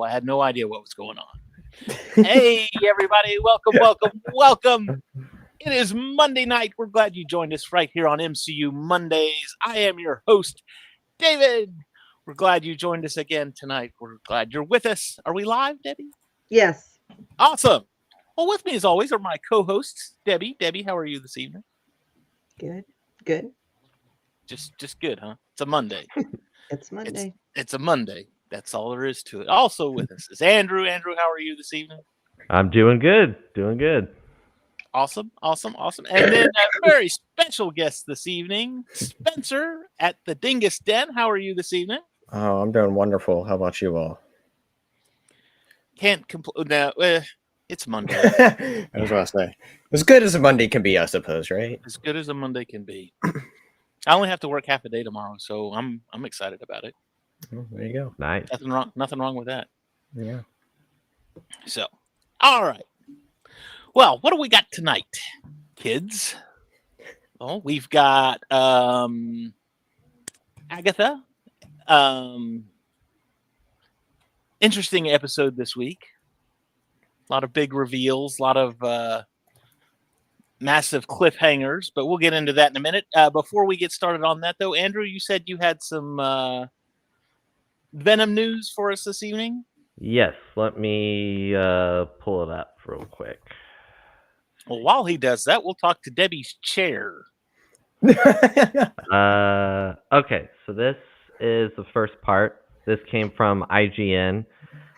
I had no idea what was going on. Hey, everybody. Welcome. It is Monday night. We're glad you joined us right here on MCU Mondays. I am your host, David. We're glad you joined us again tonight. We're glad you're with us. Are we live, Debbie? Yes. Awesome. Well, with me as always are my co-hosts, Debbie. Debbie, how are you this evening? Good. Just good, huh? It's a Monday. It's Monday. It's a Monday. That's all there is to it. Also with us is Andrew. Andrew, how are you this evening? I'm doing good. Awesome. And then a very special guest this evening, Spencer at the Dingus Den. How are you this evening? Oh, I'm doing wonderful. How about you all? Can't complain. No, it's Monday. I was going to say, as good as a Monday can be, I suppose, right? As good as a Monday can be. I only have to work half a day tomorrow, so I'm excited about it. Oh, there you go. Nice. Nothing wrong with that. Yeah. So, all right. Well, what do we got tonight, kids? Well, we've got Agatha. Interesting episode this week. A lot of big reveals, a lot of massive cliffhangers, but we'll get into that in a minute. Before we get started on that, though, Andrew, you said you had some Venom news for us this evening? Yes, let me pull it up real quick. Well, while he does that, we'll talk to Debbie's chair. Okay, so this is the first part. This came from IGN,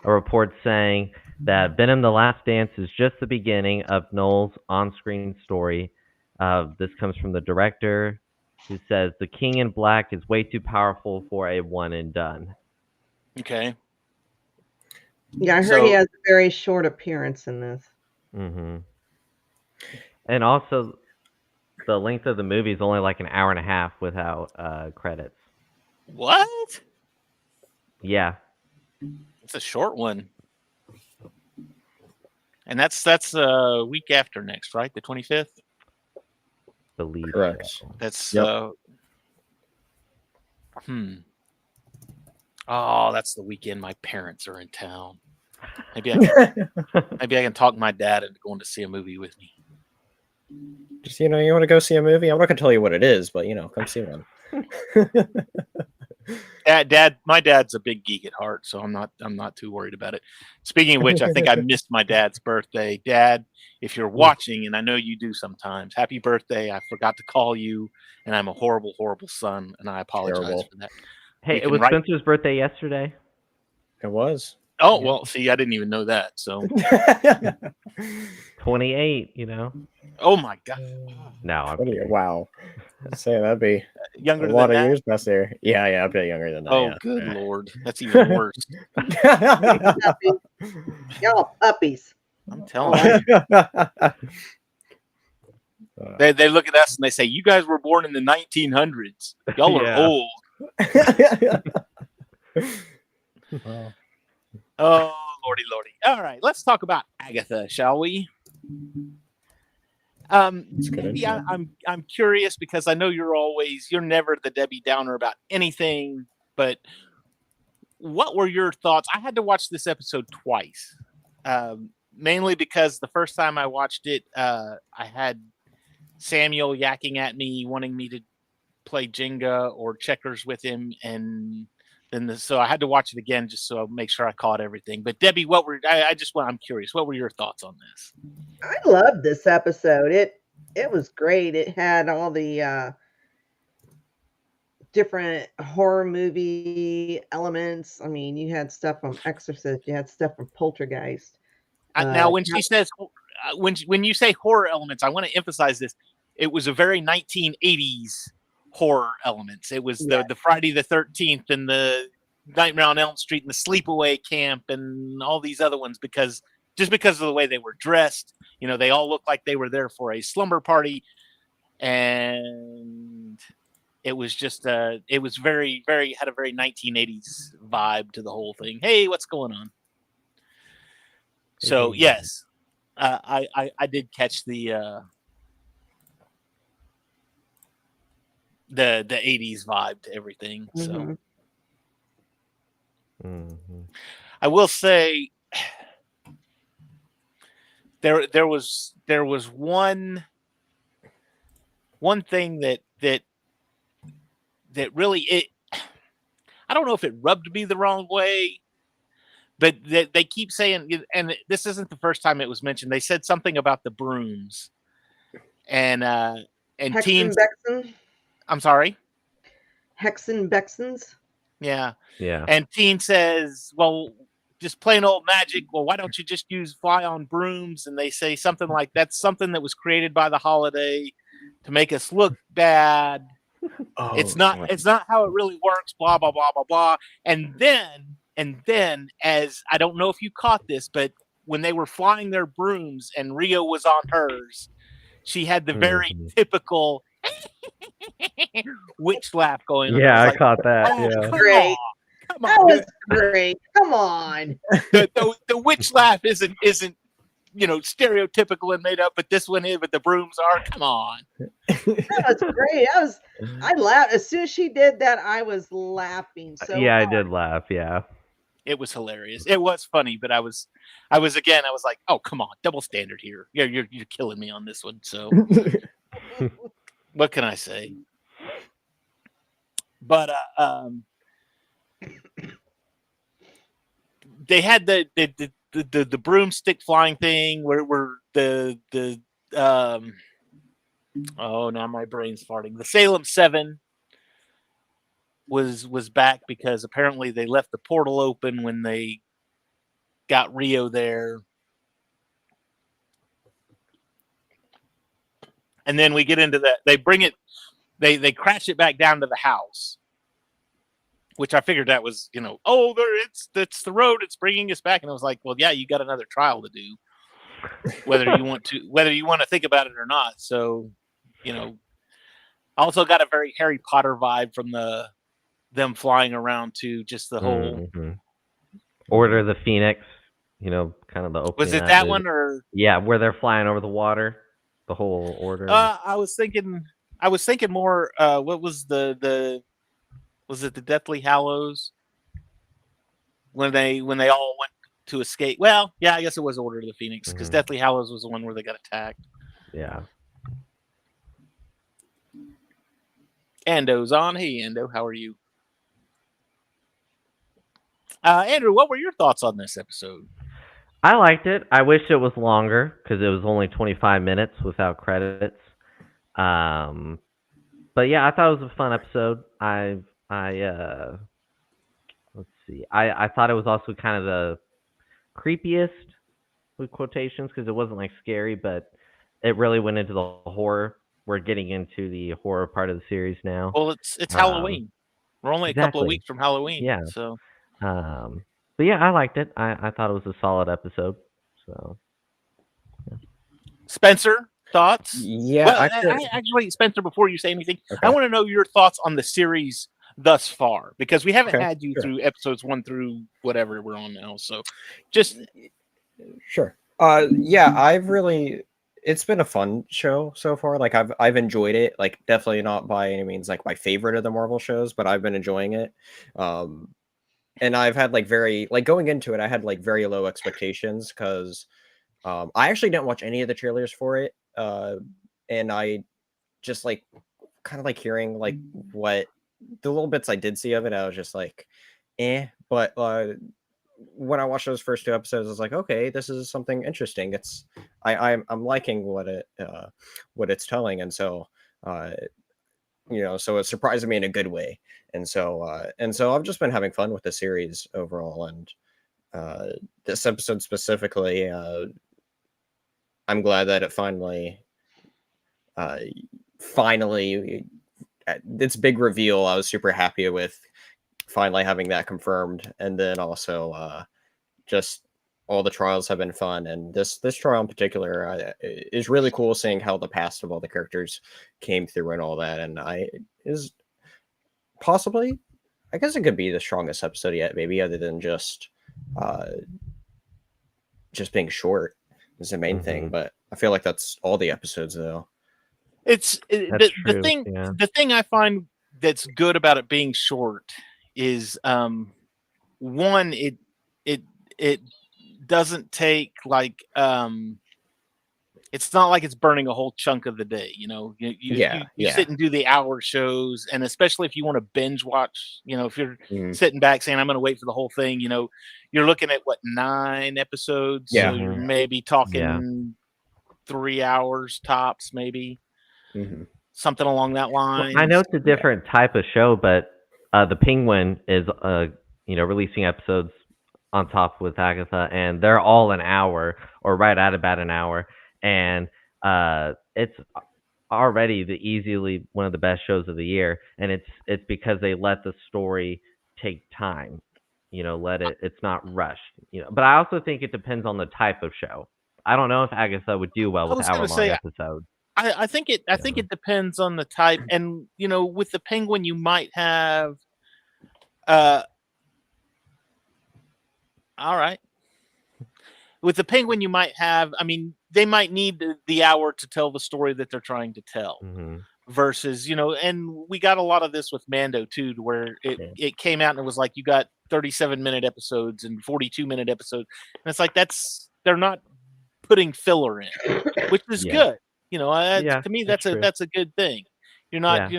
a report saying that Venom: The Last Dance is just the beginning of Noel's on-screen story. This comes from the director, who says the King in Black is way too powerful for a one and done. Okay. Yeah, I heard he has a very short appearance in this. Mm-hmm. And also, the length of the movie is only like an hour and a half without credits. What? Yeah. It's a short one. And that's a week after next, right? The 25th? Believe Correct. so. That's Yep. Oh, that's the weekend my parents are in town. Maybe I can talk my dad into going to see a movie with me. Just, you want to go see a movie? I'm not going to tell you what it is, but, come see one. My dad's a big geek at heart, so I'm not too worried about it. Speaking of which, I think I missed my dad's birthday. Dad, if you're watching, and I know you do sometimes, happy birthday. I forgot to call you, and I'm a horrible, horrible son, and I apologize for that. Hey, it was Spencer's birthday yesterday. It was. Oh, well, see, I didn't even know that, so. 28, Oh, my God. No. Wow. I'd say that'd be younger a lot than of that? years past there. Yeah, a bit younger than that. Oh, yeah. good Lord. That's even worse. Y'all puppies. I'm telling you. They look at us and they say, you guys were born in the 1900s. Y'all are old. Oh, lordy. All right, let's talk about Agatha, shall we? Debbie, I'm curious because I know you're never the Debbie Downer about anything, but what were your thoughts? I had to watch this episode twice, mainly because the first time I watched it, I had Samuel yakking at me, wanting me to play Jenga or checkers with him, and then so I had to watch it again just so I make sure I caught everything. But Debbie, I'm curious, what were your thoughts on this? I loved this episode. It was great. It had all the different horror movie elements. I mean, you had stuff from Exorcist, you had stuff from Poltergeist. Now, when she says when you say horror elements, I want to emphasize this. It was a very 1980s horror elements. It was the Friday the 13th and the Nightmare on Elm Street and the Sleepaway Camp and all these other ones because of the way they were dressed. They all looked like they were there for a slumber party, and it was just it was very, very had a very 1980s vibe to the whole thing. Hey, what's going on? So yes, I did catch the 80s vibe to everything. So I will say there was one thing that really I don't know if it rubbed me the wrong way, but they keep saying, and this isn't the first time it was mentioned. They said something about the brooms and Hexen teens. Bexen? I'm sorry. Hexen Bexens? Yeah. Yeah. And Teen says, well, just plain old magic. Well, why don't you just use fly on brooms? And they say something like that's something that was created by the holiday to make us look bad. Oh, It's not how it really works, blah, blah, blah, blah, blah. And then as I don't know if you caught this, but when they were flying their brooms and Rio was on hers, she had the very typical witch laugh going on. Yeah, I like, caught that. oh, Yeah. Great. Come That on. was great. Come on. The witch laugh isn't stereotypical and made up, but this one is. But the brooms are. Come on. That was great. I laughed as soon as she did that. I was laughing. So Yeah, I hard. did laugh. Yeah. It was hilarious. It was funny, but I was like, oh, come on, double standard here. You're killing me on this one. So what can I say? But they had the broomstick flying thing where oh, now my brain's farting. The Salem 7 was back because apparently they left the portal open when they got Rio there. And then we get into that. They bring it, they crash it back down to the house, which I figured that was, it's the road. It's bringing us back. And I was like, well, yeah, you got another trial to do, whether you want to think about it or not. So, I also got a very Harry Potter vibe from them flying around to just the whole Order of the Phoenix, kind of the opening. Was it that one or? Yeah, where they're flying over the water, the whole order. I was thinking more. What was was it the Deathly Hallows when they all went to escape? Well, yeah, I guess it was Order of the Phoenix because Deathly Hallows was the one where they got attacked. Yeah. Ando's on. Hey, Ando, how are you? Andrew, what were your thoughts on this episode? I liked it. I wish it was longer because it was only 25 minutes without credits. But yeah, I thought it was a fun episode. Let's see. I thought it was also kind of the creepiest with quotations because it wasn't like scary, but it really went into the horror. We're getting into the horror part of the series now. Well, it's Halloween. We're only a couple of exactly. weeks from Halloween. Yeah. So. But yeah, I liked it. I thought it was a solid episode. So. Yeah. Spencer, thoughts? Yeah. Well, actually, Spencer, before you say anything, okay. I want to know your thoughts on the series thus far because we haven't had you through episodes 1 through whatever we're on now. So, just sure. Yeah, it's been a fun show so far. Like I've enjoyed it. Like definitely not by any means like my favorite of the Marvel shows, but I've been enjoying it. And I've had going into it, I had like very low expectations because I actually didn't watch any of the trailers for it. And I just like kind of like hearing like what the little bits I did see of it, I was just like, but when I watched those first 2 episodes, I was like, okay, this is something interesting. I'm liking what it's telling, and so so it surprised me in a good way, and so I've just been having fun with the series overall, and this episode specifically, I'm glad that it finally its big reveal. I was super happy with finally having that confirmed, and then also just all the trials have been fun, and this trial in particular is really cool seeing how the past of all the characters came through and all that, and is possibly, I guess it could be the strongest episode yet, maybe, other than just being short is the main thing, but I feel like that's all the episodes though. The thing I find that's good about it being short is one, it it doesn't take like it's not like it's burning a whole chunk of the day, you know. You sit and do the hour shows, and especially if you want to binge watch, you know, if you're sitting back saying I'm going to wait for the whole thing, you know, you're looking at what 9 episodes, Yeah. so you're maybe talking 3 hours tops, maybe something along that line. Well, I know it's a different type of show, but the Penguin is you know, releasing episodes on top with Agatha, and they're all an hour or right at about an hour, and it's already easily one of the best shows of the year, and it's because they let the story take time, you know, it's not rushed, you know. But I also think it depends on the type of show. I don't know if Agatha would do well with hour-long episodes. I think it depends on the type, and you know, with the Penguin, you might have all right. With the Penguin, you might have, I mean, they might need the hour to tell the story that they're trying to tell. Versus, you know, and we got a lot of this with Mando too, to where it came out and it was like you got 37-minute episodes and 42-minute episodes, and it's like they're not putting filler in, which is good. You know, to me that's a good thing. You're not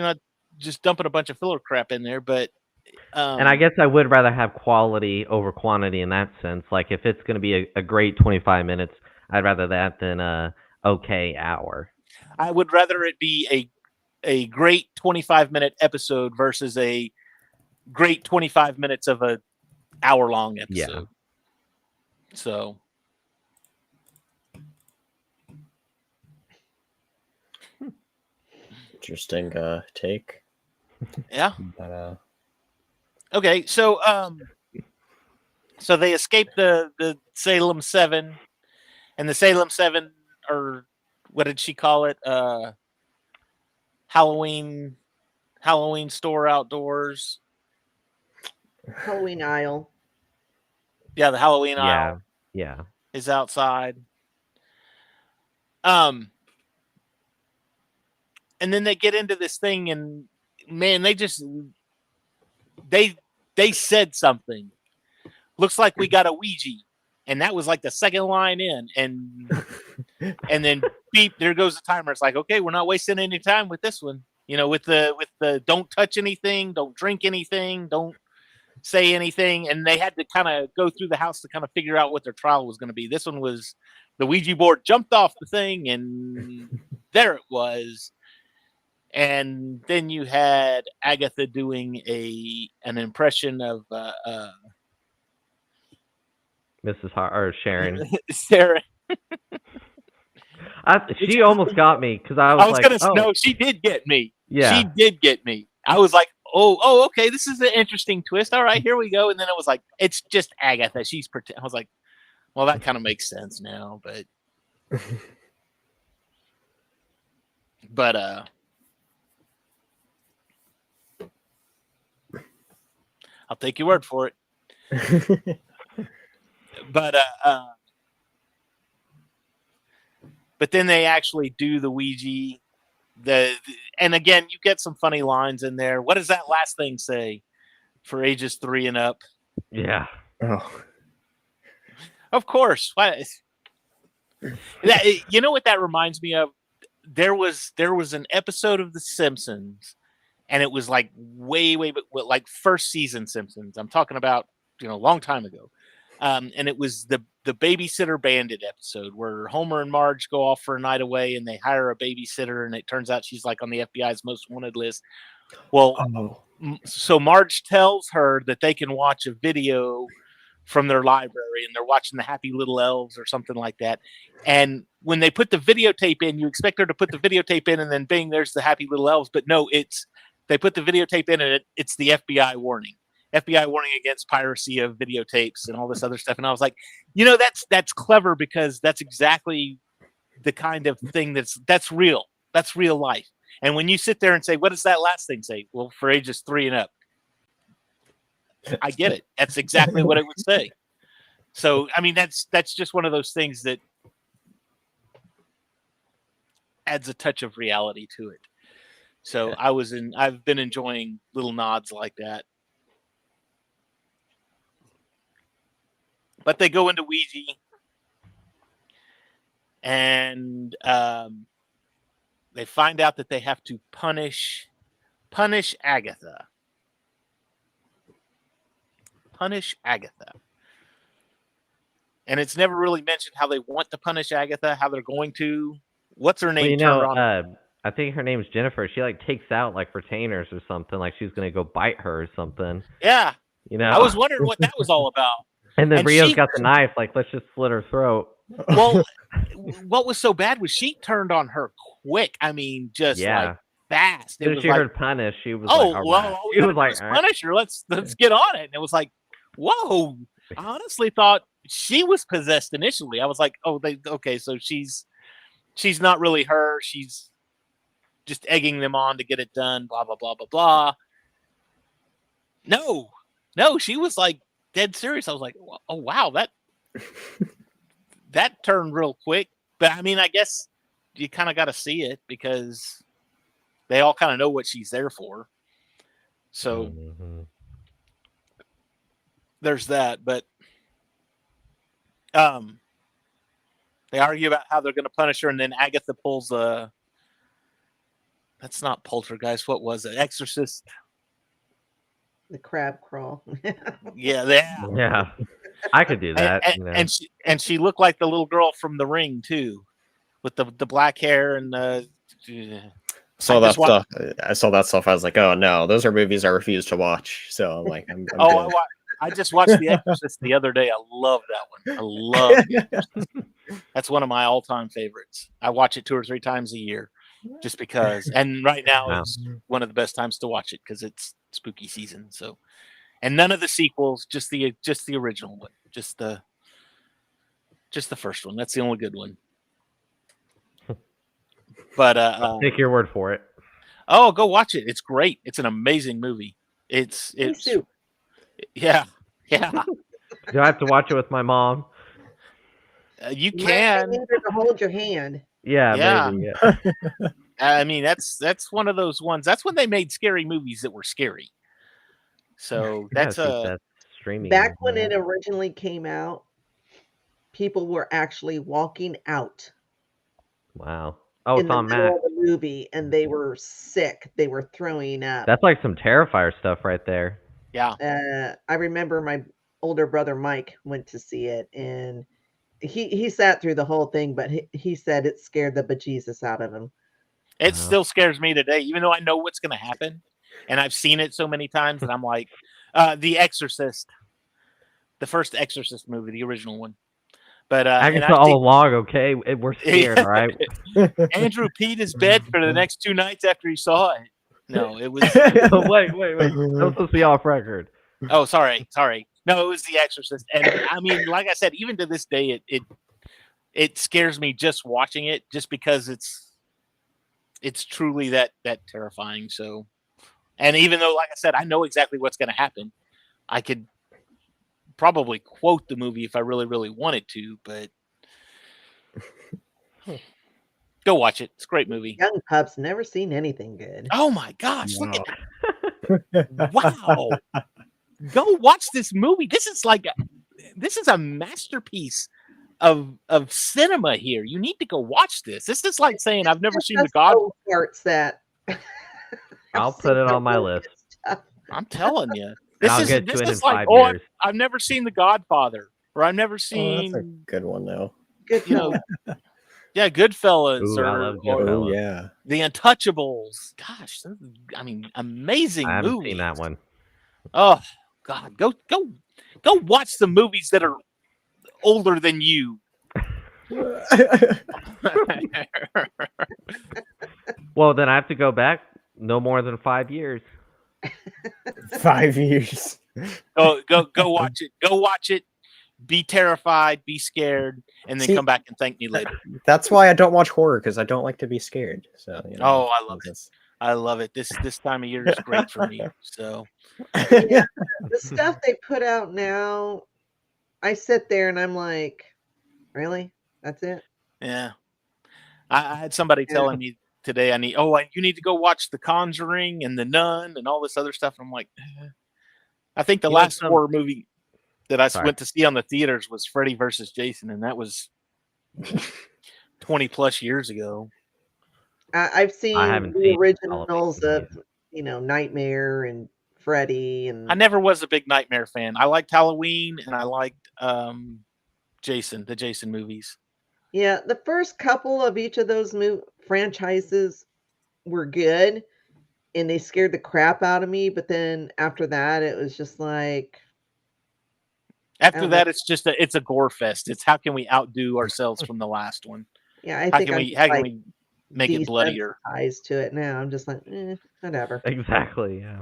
just dumping a bunch of filler crap in there, but and I guess I would rather have quality over quantity in that sense. Like if it's going to be a great 25 minutes, I'd rather that than a okay hour. I would rather it be a great 25-minute episode versus a great 25 minutes of a hour-long episode. So interesting take. Yeah. But, okay, so they escaped the Salem 7, and the Salem 7, or what did she call it? Halloween store outdoors. Halloween aisle. Yeah, the Halloween aisle. Yeah. Is outside. And then they get into this thing, and man, they said something. Looks like we got a Ouija, and that was like the second line in, and then beep, there goes the timer. It's like, okay, we're not wasting any time with this one. You know, with the don't touch anything, don't drink anything, don't say anything, and they had to kind of go through the house to kind of figure out what their trial was going to be. This one was the Ouija board jumped off the thing, and there it was. And then you had Agatha doing an impression of Mrs. or Sharon. Sarah. She almost got me because I was like, no, she did get me. Yeah, she did get me. I was like, oh, okay, this is an interesting twist. All right, here we go. And then it was like, it's just Agatha. She's I was like, well, that kind of makes sense now, but I'll take your word for it. But then they actually do the Ouija. And again, you get some funny lines in there. What does that last thing say for ages 3 and up? Yeah. Oh. Of course. You know what that reminds me of? There was an episode of The Simpsons, and it was like way, like first season Simpsons. I'm talking about, you know, a long time ago. And it was the Babysitter Bandit episode where Homer and Marge go off for a night away, and they hire a babysitter, and it turns out she's like on the FBI's most wanted list. Well, so Marge tells her that they can watch a video from their library, and they're watching the Happy Little Elves or something like that. And when they put the videotape in, you expect her to put the videotape in, and then bing, there's the Happy Little Elves. But no, they put the videotape in, and it's the FBI warning. FBI warning against piracy of videotapes and all this other stuff. And I was like, you know, that's clever, because that's exactly the kind of thing that's real. That's real life. And when you sit there and say, what does that last thing say? Well, for ages 3 and up. I get it. That's exactly what it would say. So, I mean, that's just one of those things that adds a touch of reality to it. So I've been enjoying little nods like that. But they go into Ouija, and they find out that they have to punish Agatha. Punish Agatha. And it's never really mentioned how they want to punish Agatha, how they're going to. What's her name? I think her name's Jennifer. She like takes out like retainers or something, like she's gonna go bite her or something. Yeah. You know. I was wondering what that was all about. And then Rio's got the knife, like let's just slit her throat. Well, what was so bad was she turned on her quick. I mean, just like fast. As soon as she heard punish, she was she was like, punish her. Let's get on it. And it was like, whoa. I honestly thought she was possessed initially. I was like, so she's not really her. She's just egging them on to get it done, blah, blah, blah, blah, blah. No, she was like dead serious. I was like, oh, wow, that turned real quick. But I mean, I guess you kind of got to see it because they all kind of know what she's there for. So there's that. But they argue about how they're going to punish her, and then Agatha pulls that's not Poltergeist. What was it? Exorcist. The crab crawl. Yeah. I could do that. And she looked like the little girl from The Ring too, with the black hair and I saw that stuff. I was like, oh no, those are movies I refuse to watch. So I'm like, I'm I just watched The Exorcist the other day. I love that one. I love it. That's one of my all-time favorites. I watch it 2 or 3 times a year just because. And right now is one of the best times to watch it because it's spooky season. So, and none of the sequels, just the original one, just the first one. That's the only good one. But take your word for it. Oh, go watch it. It's great. It's an amazing movie. It's yeah. Do I have to watch it with my mom? You can. To hold your hand. Yeah. Maybe, yeah. I mean, that's one of those ones. That's when they made scary movies that were scary. So that's streaming. Back when it originally came out, people were actually walking out. Wow. Oh, in it's the on middle Matt. of the movie, and they were sick. They were throwing up. That's like some Terrifier stuff right there. Yeah. I remember my older brother Mike went to see it, and he sat through the whole thing, but he said it scared the bejesus out of him. It still scares me today, even though I know what's going to happen, and I've seen it so many times, and I'm like, The Exorcist, the first Exorcist movie, the original one. But Agatha All Along, okay, we're scared, all right. Andrew peed his bed for the next 2 nights after he saw it. No, it was. Wait. That was be off record. Oh, sorry. No, it was The Exorcist, and I mean, like I said, even to this day, it scares me just watching it, just because it's truly that terrifying. So, and even though, like I said, I know exactly what's going to happen, I could probably quote the movie if I really, really wanted to, but go watch it. It's a great movie. Young pups never seen anything good. Oh my gosh! Wow. Look at that! Wow! Go watch this movie. This is a masterpiece of cinema here. You need to go watch this. This is like saying I've never seen The Godfather. Parts that I'll put it on my list. I'm telling you. I'll get to it in 5 years. I've never seen The Godfather, or I've never seen. That's a good one, though. Good, Goodfellas. Ooh, I love Goodfellas. The Untouchables. Gosh, I mean, amazing movies. I haven't seen that one. Oh God, go watch the movies that are older than you. Well, then I have to go back no more than 5 years. 5 years. Go watch it. Go watch it. Be terrified. Be scared, and then come back and thank me later. That's why I don't watch horror, because I don't like to be scared. So. I love it. I love it. This time of year is great for me. So. Yeah, the stuff they put out now, I sit there and I'm like, really? That's it? Yeah. I had somebody telling me today you need to go watch The Conjuring and The Nun and all this other stuff. And I'm like, I think the last horror movie. that I Sorry. went to see on the theaters was Freddy versus Jason, and that was 20 plus years ago. I've seen haven't the seen originals Halloween of, Nightmare and Freddy, and I never was a big Nightmare fan. I liked Halloween and I liked Jason, the Jason movies. yeah, the first couple of each of those franchises were good, and they scared the crap out of me. But then after that, it was just like, I After don't know. that, it's a gore fest. It's how can we outdo ourselves from the last one? Yeah, I How think can I'm we just how can like we make it bloodier? desensitized to it now. I'm just like, whatever. Exactly. Yeah.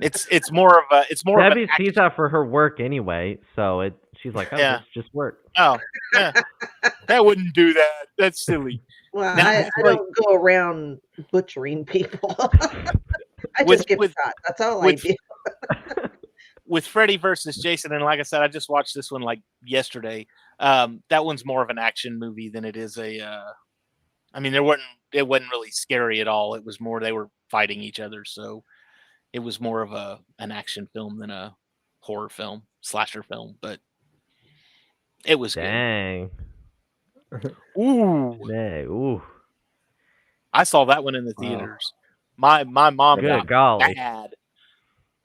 It's more of a Debbie sees that for her work anyway, so she's like, oh, Yeah. this just work. Oh, yeah. That wouldn't do that. That's silly. Well, Now, I don't go around butchering people. I With- just give with- shots. That's all I with- do. with Freddy versus Jason, and like I said, I just watched this one like yesterday. That one's more of an action movie than it is I mean, it wasn't really scary at all. It was more they were fighting each other, so it was more of an action film than a horror film, slasher film. But it was Dang. good. Ooh, Dang. Ooh. I saw that one in the Wow. theaters. My mom Good got golly. mad.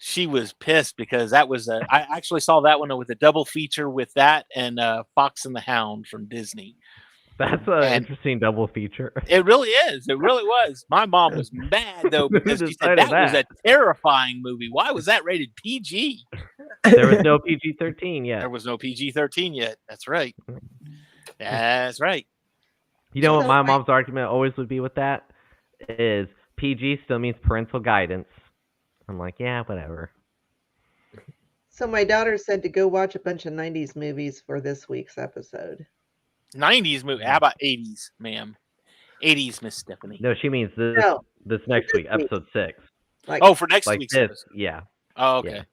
She was pissed because I actually saw that one with a double feature with that and Fox and the Hound from Disney. That's an And- interesting double feature. It really is. It really was. My mom was mad though because she said decided that was a that? terrifying movie. Why was that rated PG? There was no PG-13 yet. There was no PG-13 yet. That's right. That's right. You know what So, my like- mom's argument always would be with that? Is PG still means parental guidance. I'm like, yeah, whatever. So my daughter said to go watch a bunch of 90s movies for this week's episode. 90s movie. How about 80s, ma'am? 80s, Miss Stephanie. No, she means this No, this next this week, week. episode 6. Like, Oh, for next Like week's this, episode. yeah. Oh, okay.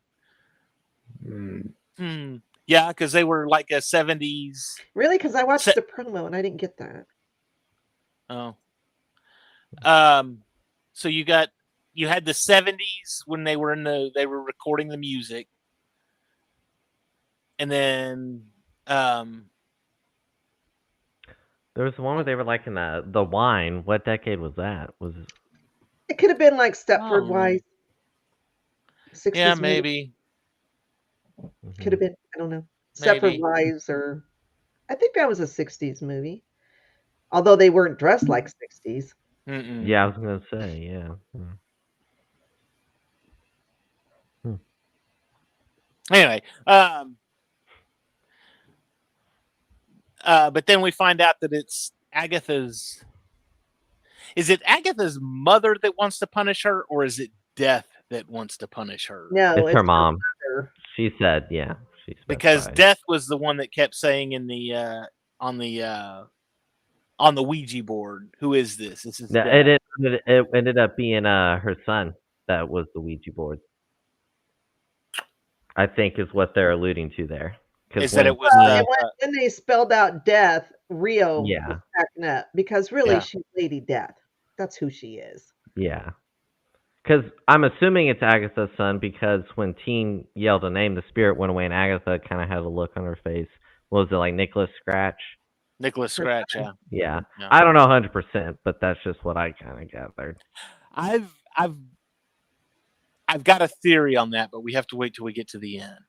Yeah, because they were like a 70s. really? Because I watched Se- the promo and I didn't get that. Oh. So you had the 70s when they were recording the music. And then There was one where they were like in the wine. What decade was that? Was It could have been like Stepford Oh. Wives. 60s yeah, movie. maybe. Could have been. I don't know. Maybe. Stepford Wives, or I think that was a 60s movie. Although they weren't dressed like 60s. Mm-mm. Yeah, I was gonna say, yeah. Anyway, but then we find out that it's Agatha's. Is it Agatha's mother that wants to punish her, or is it Death that wants to punish her? No, It's her mom. mother. She said, yeah. She Because specified. Death was the one that kept saying in the on the Ouija board, "Who is this? This is Yeah, Death." it ended up being her son that was the Ouija board. I think is what they're alluding to there. 'Cause Is that when it was And when they spelled out Death, Rio Yeah. was backing up because really Yeah. she's Lady Death. That's who she is. Yeah. Because I'm assuming it's Agatha's son because when Teen yelled a name, the spirit went away and Agatha kind of had a look on her face. What was it, like Nicholas Scratch? Nicholas Scratch. Yeah, Yeah. Yeah. I don't know 100%, but that's just what I kind of gathered. I've got a theory on that, but we have to wait till we get to the end.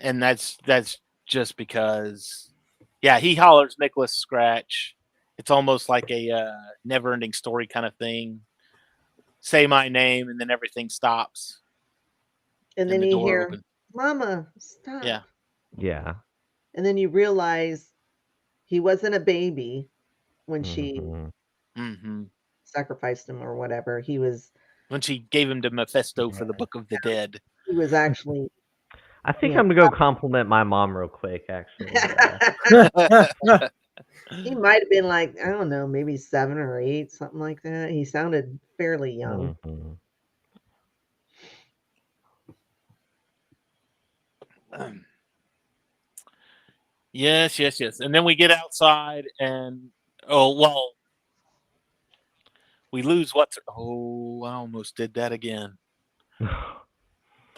And that's just because, yeah, he hollers Nicholas Scratch. It's almost like a never-ending story kind of thing. Say my name, and then everything stops. And and then the you door hear, opens. Mama, stop. Yeah. Yeah. And then you realize he wasn't a baby when she Mhm. Mm-hmm. sacrificed him or whatever. He was When she gave him to Mephisto for the Book of the Dead. actually I think Yeah. I'm going to go compliment my mom real quick, actually. he might have been like, I don't know, maybe 7 or 8, something like that. He sounded fairly young. Mhm. Yes. And then we get outside and we lose I almost did that again.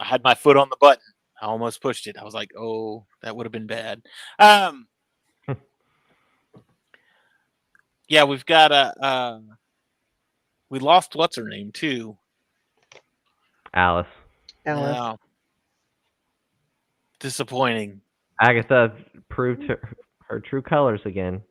I had my foot on the button. I almost pushed it. I was like, oh, that would have been bad. Yeah, we've got we lost what's her name too. Alice. Alice. Yeah. Disappointing. Agatha proved her true colors again.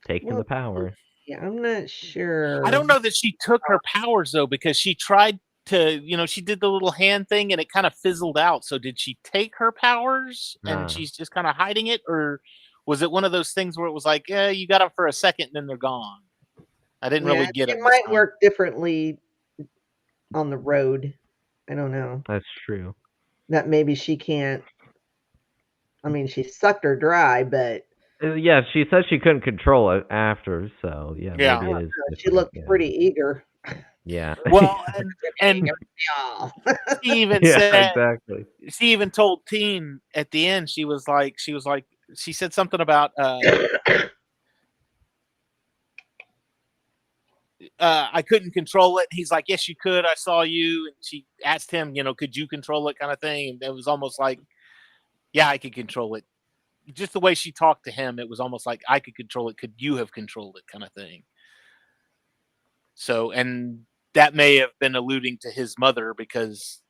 Taking Well, the power. Yeah, I'm not sure. I don't know that she took her powers though, because she tried to, she did the little hand thing and it kind of fizzled out. So did she take her powers and she's just kind of hiding it, or was it one of those things where it was like, yeah, you got them for a second and then they're gone? I didn't really get it. It might work differently on the road. I don't know. That's true. That maybe she can't. I mean, she sucked her dry, but Yeah, she said she couldn't control it after, so yeah. Maybe it is. She looked pretty eager. Yeah. Well, and she even said, exactly. She even told Teen at the end, she said something about I couldn't control it. He's like, yes, you could. I saw you. And she asked him, could you control it, kind of thing. And it was almost like, yeah, I could control it. Just the way she talked to him, it was almost like, I could control it. Could you have controlled it, kind of thing. So, and that may have been alluding to his mother, because.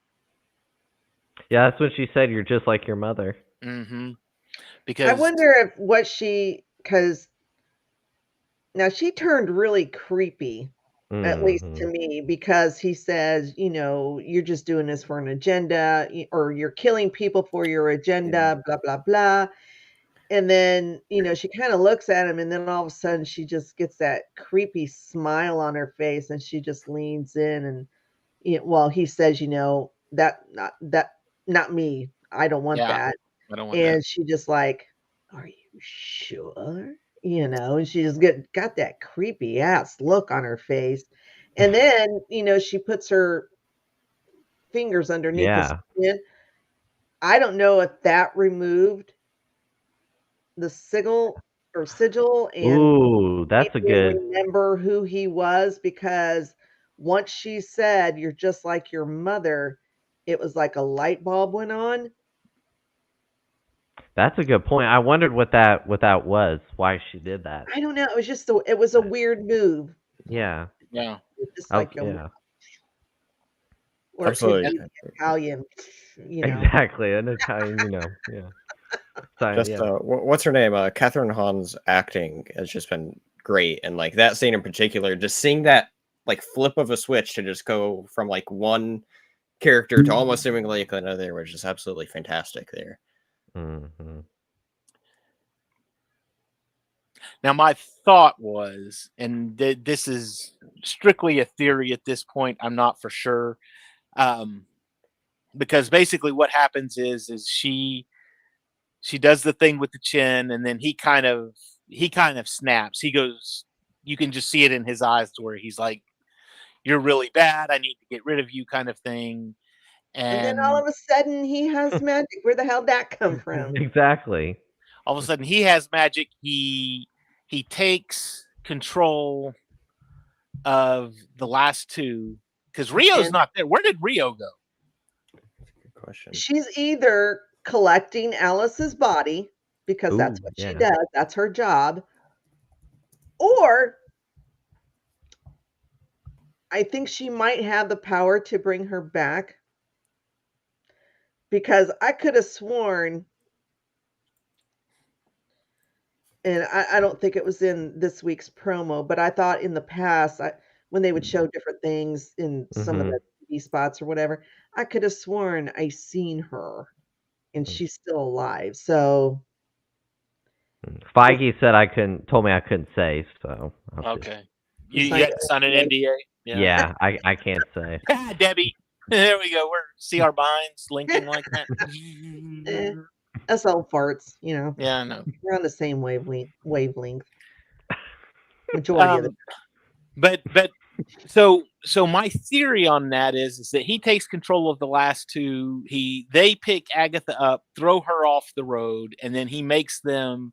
Yeah, that's what she said. You're just like your mother. Mm-hmm. Because I wonder if because now she turned really creepy, at least to me, because he says, you're just doing this for an agenda, or you're killing people for your agenda, blah, blah, blah. And then, she kind of looks at him, and then all of a sudden she just gets that creepy smile on her face, and she just leans in, and he says, not me. I don't want that. I don't want and that. she just like, are you sure? And she just got that creepy ass look on her face. And then, she puts her fingers underneath his skin. I don't know if that removed the sigil and ooh, that's a good remember who he was, because once she said, you're just like your mother, it was like a light bulb went on. That's a good point. I wondered what that was, why she did that. I don't know. It was just it was a weird move. Yeah. Yeah. Just like or absolutely Italian, Exactly, an Italian, yeah. Just what's her name? Catherine Hahn's acting has just been great, and like that scene in particular, just seeing that like flip of a switch to just go from like one character to almost seemingly like another was just absolutely fantastic there. Mm-hmm. Now, my thought was, and this is strictly a theory at this point, I'm not for sure, because basically what happens is she does the thing with the chin, and then he kind of snaps. He goes, you can just see it in his eyes, to where he's like, you're really bad. I need to get rid of you, kind of thing. And then all of a sudden he has magic. Where the hell did that come from? Exactly. All of a sudden he has magic. He takes control of the last two, because Rio's not there. Where did Rio go? Good question. She's either collecting Alice's body, because that's what she does. That's her job. Or I think she might have the power to bring her back, because I could have sworn, and I don't think it was in this week's promo, but I thought in the past, when they would show different things in some of the TV spots or whatever, I could have sworn I seen her, and she's still alive. So Feige said told me I couldn't say, so okay. You had to sign an NDA? Yeah, I can't say. Debbie. There we go. See our minds linking like that. Us old farts, Yeah, I know. We're on the same wavelength. Majority of the time. But so my theory on that is that he takes control of the last two. They pick Agatha up, throw her off the road, and then he makes them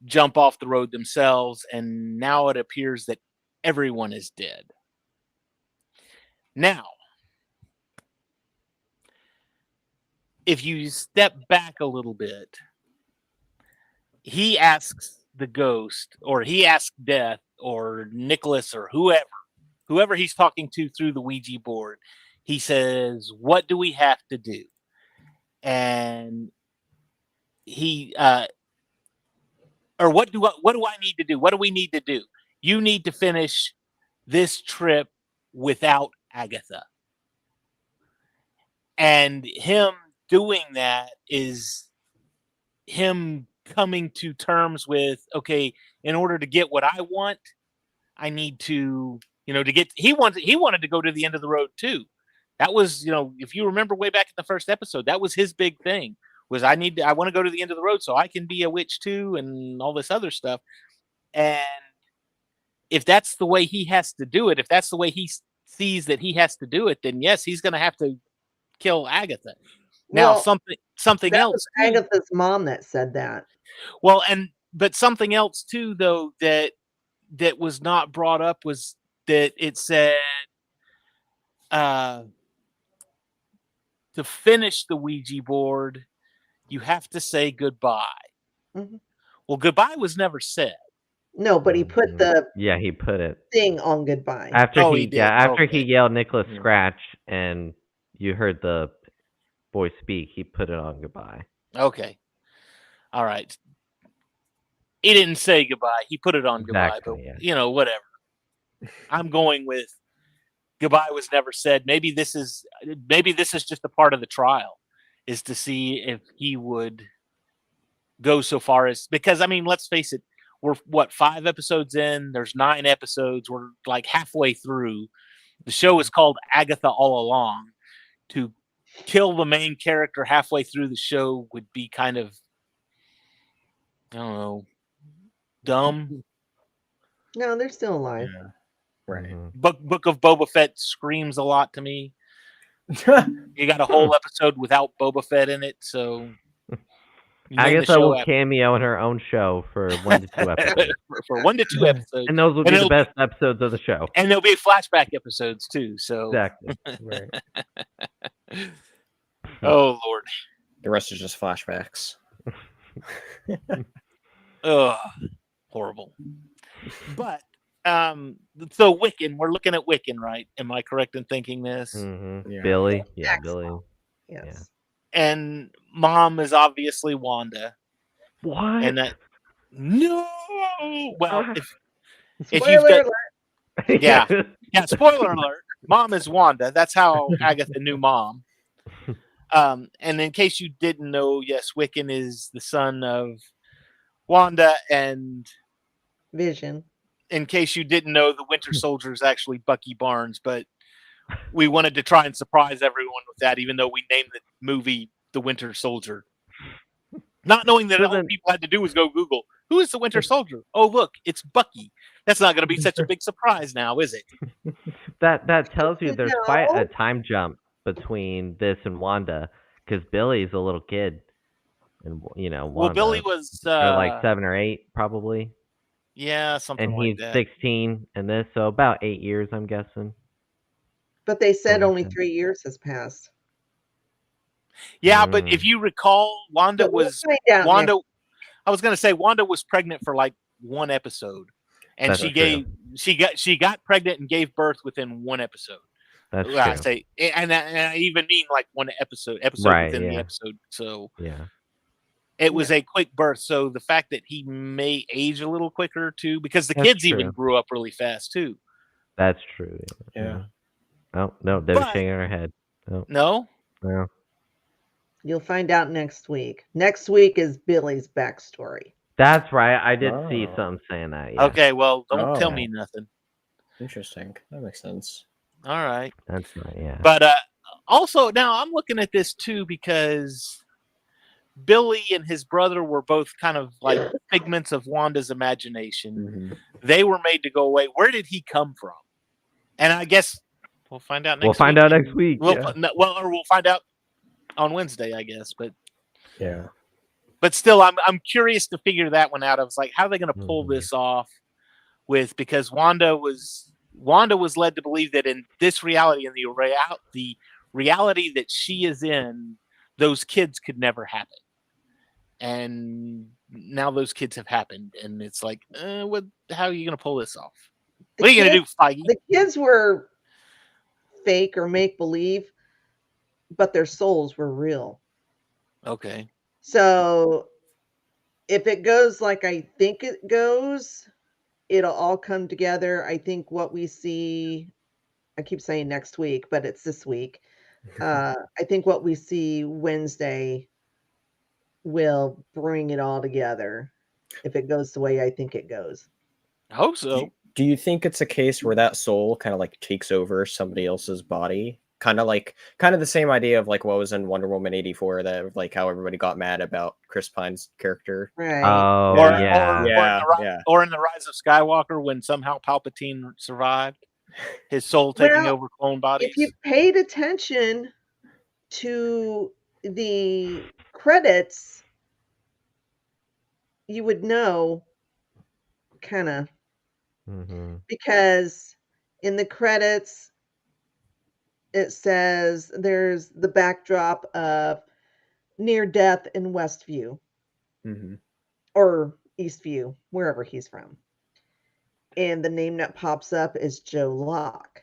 jump off the road themselves, and now it appears that everyone is dead. Now, if you step back a little bit, he asks the ghost, or he asks Death, or Nicholas, or whoever he's talking to through the Ouija board. He says, "What do we have to do?" And he, or what do I need to do? What do we need to do? You need to finish this trip without Agatha. And him doing that is him coming to terms with, okay, in order to get what I want, I need to, he wanted to go to the end of the road too. That was, if you remember way back in the first episode, that was his big thing, was I want to go to the end of the road so I can be a witch too, and all this other stuff. And if that's the way he has to do it, if that's the way he sees that he has to do it, then yes, he's going to have to kill Agatha. Now, something that else. Was Agatha's mom that said that. Well, but something else too, though, that was not brought up was that it said to finish the Ouija board, you have to say goodbye. Mm-hmm. Well, goodbye was never said. No, but he put he put it thing on goodbye. after he yelled Nicholas Scratch, and you heard the boy speak. He put it on goodbye. Okay, all right. He didn't say goodbye. He put it on goodbye, but whatever. I'm going with goodbye was never said. Maybe this is just a part of the trial, is to see if he would go so far as, because let's face it, we're 5 episodes in. There's 9 episodes. We're like halfway through. The show is called Agatha All Along. To kill the main character halfway through the show would be kind of, I don't know, dumb. No, they're still alive. Yeah. Right. Book of Boba Fett screams a lot to me. You got a whole episode without Boba Fett in it, so Agatha will cameo in her own show for 1 to 2 episodes. for 1 to 2 episodes, and those will be the best episodes of the show. And there'll be flashback episodes too. So exactly. Right. Oh Lord. The rest is just flashbacks. Ugh, horrible. But so Wiccan, we're looking at Wiccan, right? Am I correct in thinking this? Mm-hmm. Yeah. Billy. Yeah, Billy. Yes. Yeah. And mom is obviously Wanda. What? And that no. Well, if you've got, yeah, spoiler alert. Mom is Wanda. That's how Agatha knew mom. And in case you didn't know, yes, Wiccan is the son of Wanda and Vision. In case you didn't know, the Winter Soldier is actually Bucky Barnes, but we wanted to try and surprise everyone with that, even though we named the movie The Winter Soldier. Not knowing that all people had to do was go Google, who is the Winter Soldier? Oh, look, it's Bucky. That's not going to be such a big surprise now, is it? That tells you there's quite a time jump between this and Wanda, because Billy's a little kid. And, Wanda, well, Billy was like 7 or 8, probably. Yeah, something like that. And he's 16 in this, so about 8 years, I'm guessing. But they said only 3 years has passed. Yeah, but if you recall, Wanda was Wanda. I was going to say Wanda was pregnant for like 1 episode, and she got pregnant and gave birth within 1 episode. That's true. I say, and I even mean like 1 episode right, within the episode. So yeah. It was a quick birth, so the fact that he may age a little quicker too, because the kids even grew up really fast too. That's true. Yeah. Oh no, they were shaking her head. Oh. No. You'll find out next week. Next week is Billy's backstory. That's right. I did see something saying that. Yeah. Okay, well, don't tell me nothing. Interesting. That makes sense. All right. That's right. Yeah. But also now I'm looking at this too because Billy and his brother were both kind of like figments of Wanda's imagination. Mm-hmm. They were made to go away. Where did he come from? And I guess we'll find out next week. We'll find out next week. Or we'll find out on Wednesday, I guess. But yeah. But still, I'm curious to figure that one out. I was like, how are they going to pull this off? Because Wanda was led to believe that in this reality, in the reality that she is in, those kids could never happen. And now those kids have happened, and it's like, what? How are you going to pull this off? What are you going to do, Feige? The kids were fake or make believe, but their souls were real. Okay. So if it goes like I think it goes, it'll all come together. I think what we see, I keep saying next week, but it's this week. I think what we see Wednesday will bring it all together if it goes the way I think it goes. I hope so. Do you think it's a case where that soul kind of like takes over somebody else's body? Kind of the same idea of like what was in Wonder Woman 84, that like how everybody got mad about Chris Pine's character. Right. Oh, Or, yeah. or in the Rise of Skywalker, when somehow Palpatine survived, his soul taking over clone bodies. If you paid attention to the credits, you would know, kind of, because in the credits it says there's the backdrop of near death in Westview or Eastview, wherever he's from, and the name that pops up is Joe Locke,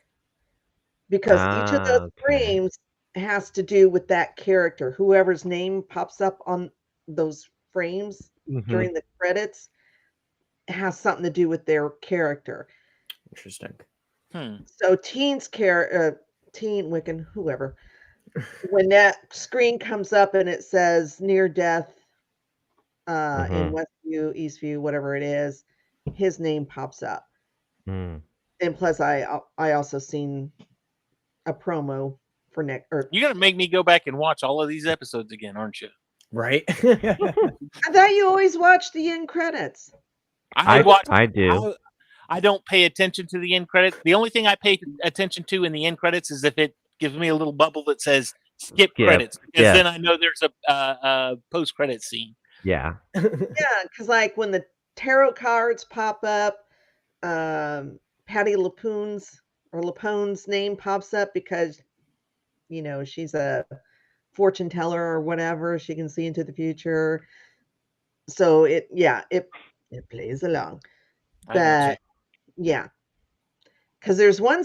because each of those frames has to do with that character. Whoever's name pops up on those frames during the credits has something to do with their character. Interesting. So Teen Wiccan, whoever, when that screen comes up and it says near death in Westview, Eastview, whatever it is, his name pops up. And plus, I also seen a promo for Nick. You're gonna make me go back and watch all of these episodes again, aren't you? Right. I thought you always watched the end credits. I do. I don't pay attention to the end credits. The only thing I pay attention to in the end credits is if it gives me a little bubble that says skip credits, because then I know there's a post credit scene. Yeah. Yeah, because like when the tarot cards pop up, Patty LaPone's name pops up because, you know, she's a fortune teller or whatever. She can see into the future. So it plays along. But yeah, because there's one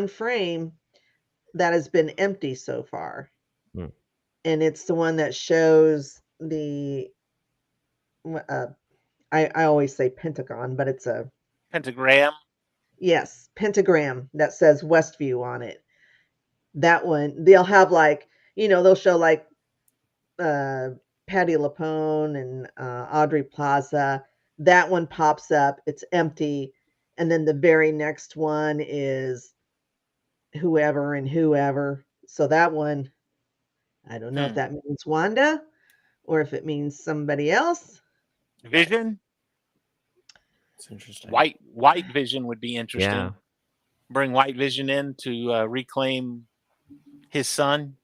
frame that has been empty so far. And it's the one that shows the I always say pentagon, but it's a pentagram. Yes, pentagram that says Westview on it. That one, they'll have like, you know, they'll show like Patty LaPone and Audrey Plaza. That one pops up, it's empty, and then the very next one is whoever and whoever. So that one, I don't know if that means Wanda or if it means somebody else. Vision. It's interesting. White Vision would be interesting. Yeah. Bring White Vision in to reclaim his son.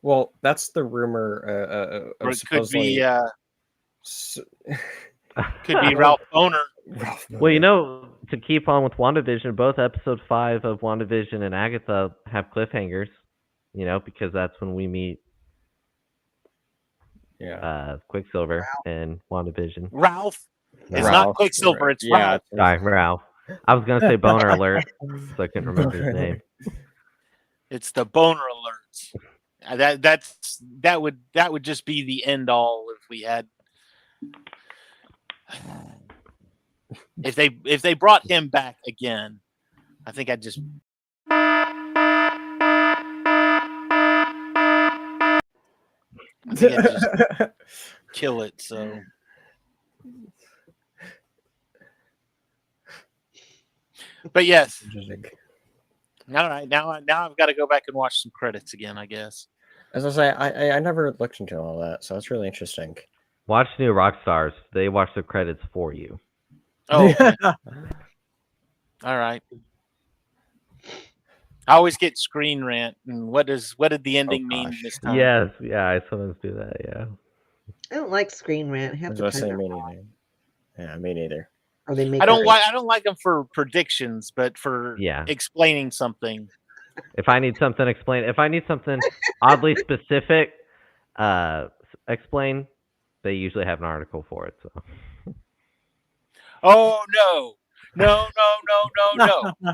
Well, that's the rumor. Or it could be could be Ralph Boner. Well, you know, to keep on with WandaVision, both episode 5 of WandaVision and Agatha have cliffhangers, you know, because that's when we meet Quicksilver and WandaVision. Ralph. It's not Quicksilver, it's Ralph. Sorry, Ralph. I was going to say Boner Alert, so I couldn't remember his name. It's the Boner Alerts. That would just be the end all if we had. If they brought him back again, I think I'd just. I think I'd just kill it. So. But yes. All right, now I've got to go back and watch some credits again, I guess. As I say, I never looked into all that, so it's really interesting. Watch New Rockstars. They watch the credits for you. Oh, okay. All right. I always get Screen Rant, and what did the ending mean this time? Yes, yeah, I sometimes do that. Yeah. I don't like Screen Rant. Me neither. Yeah, me neither. Or they make I don't like them for predictions, but for explaining something. If I need something explained, if I need something oddly specific, Explain. They usually have an article for it. So. Oh no.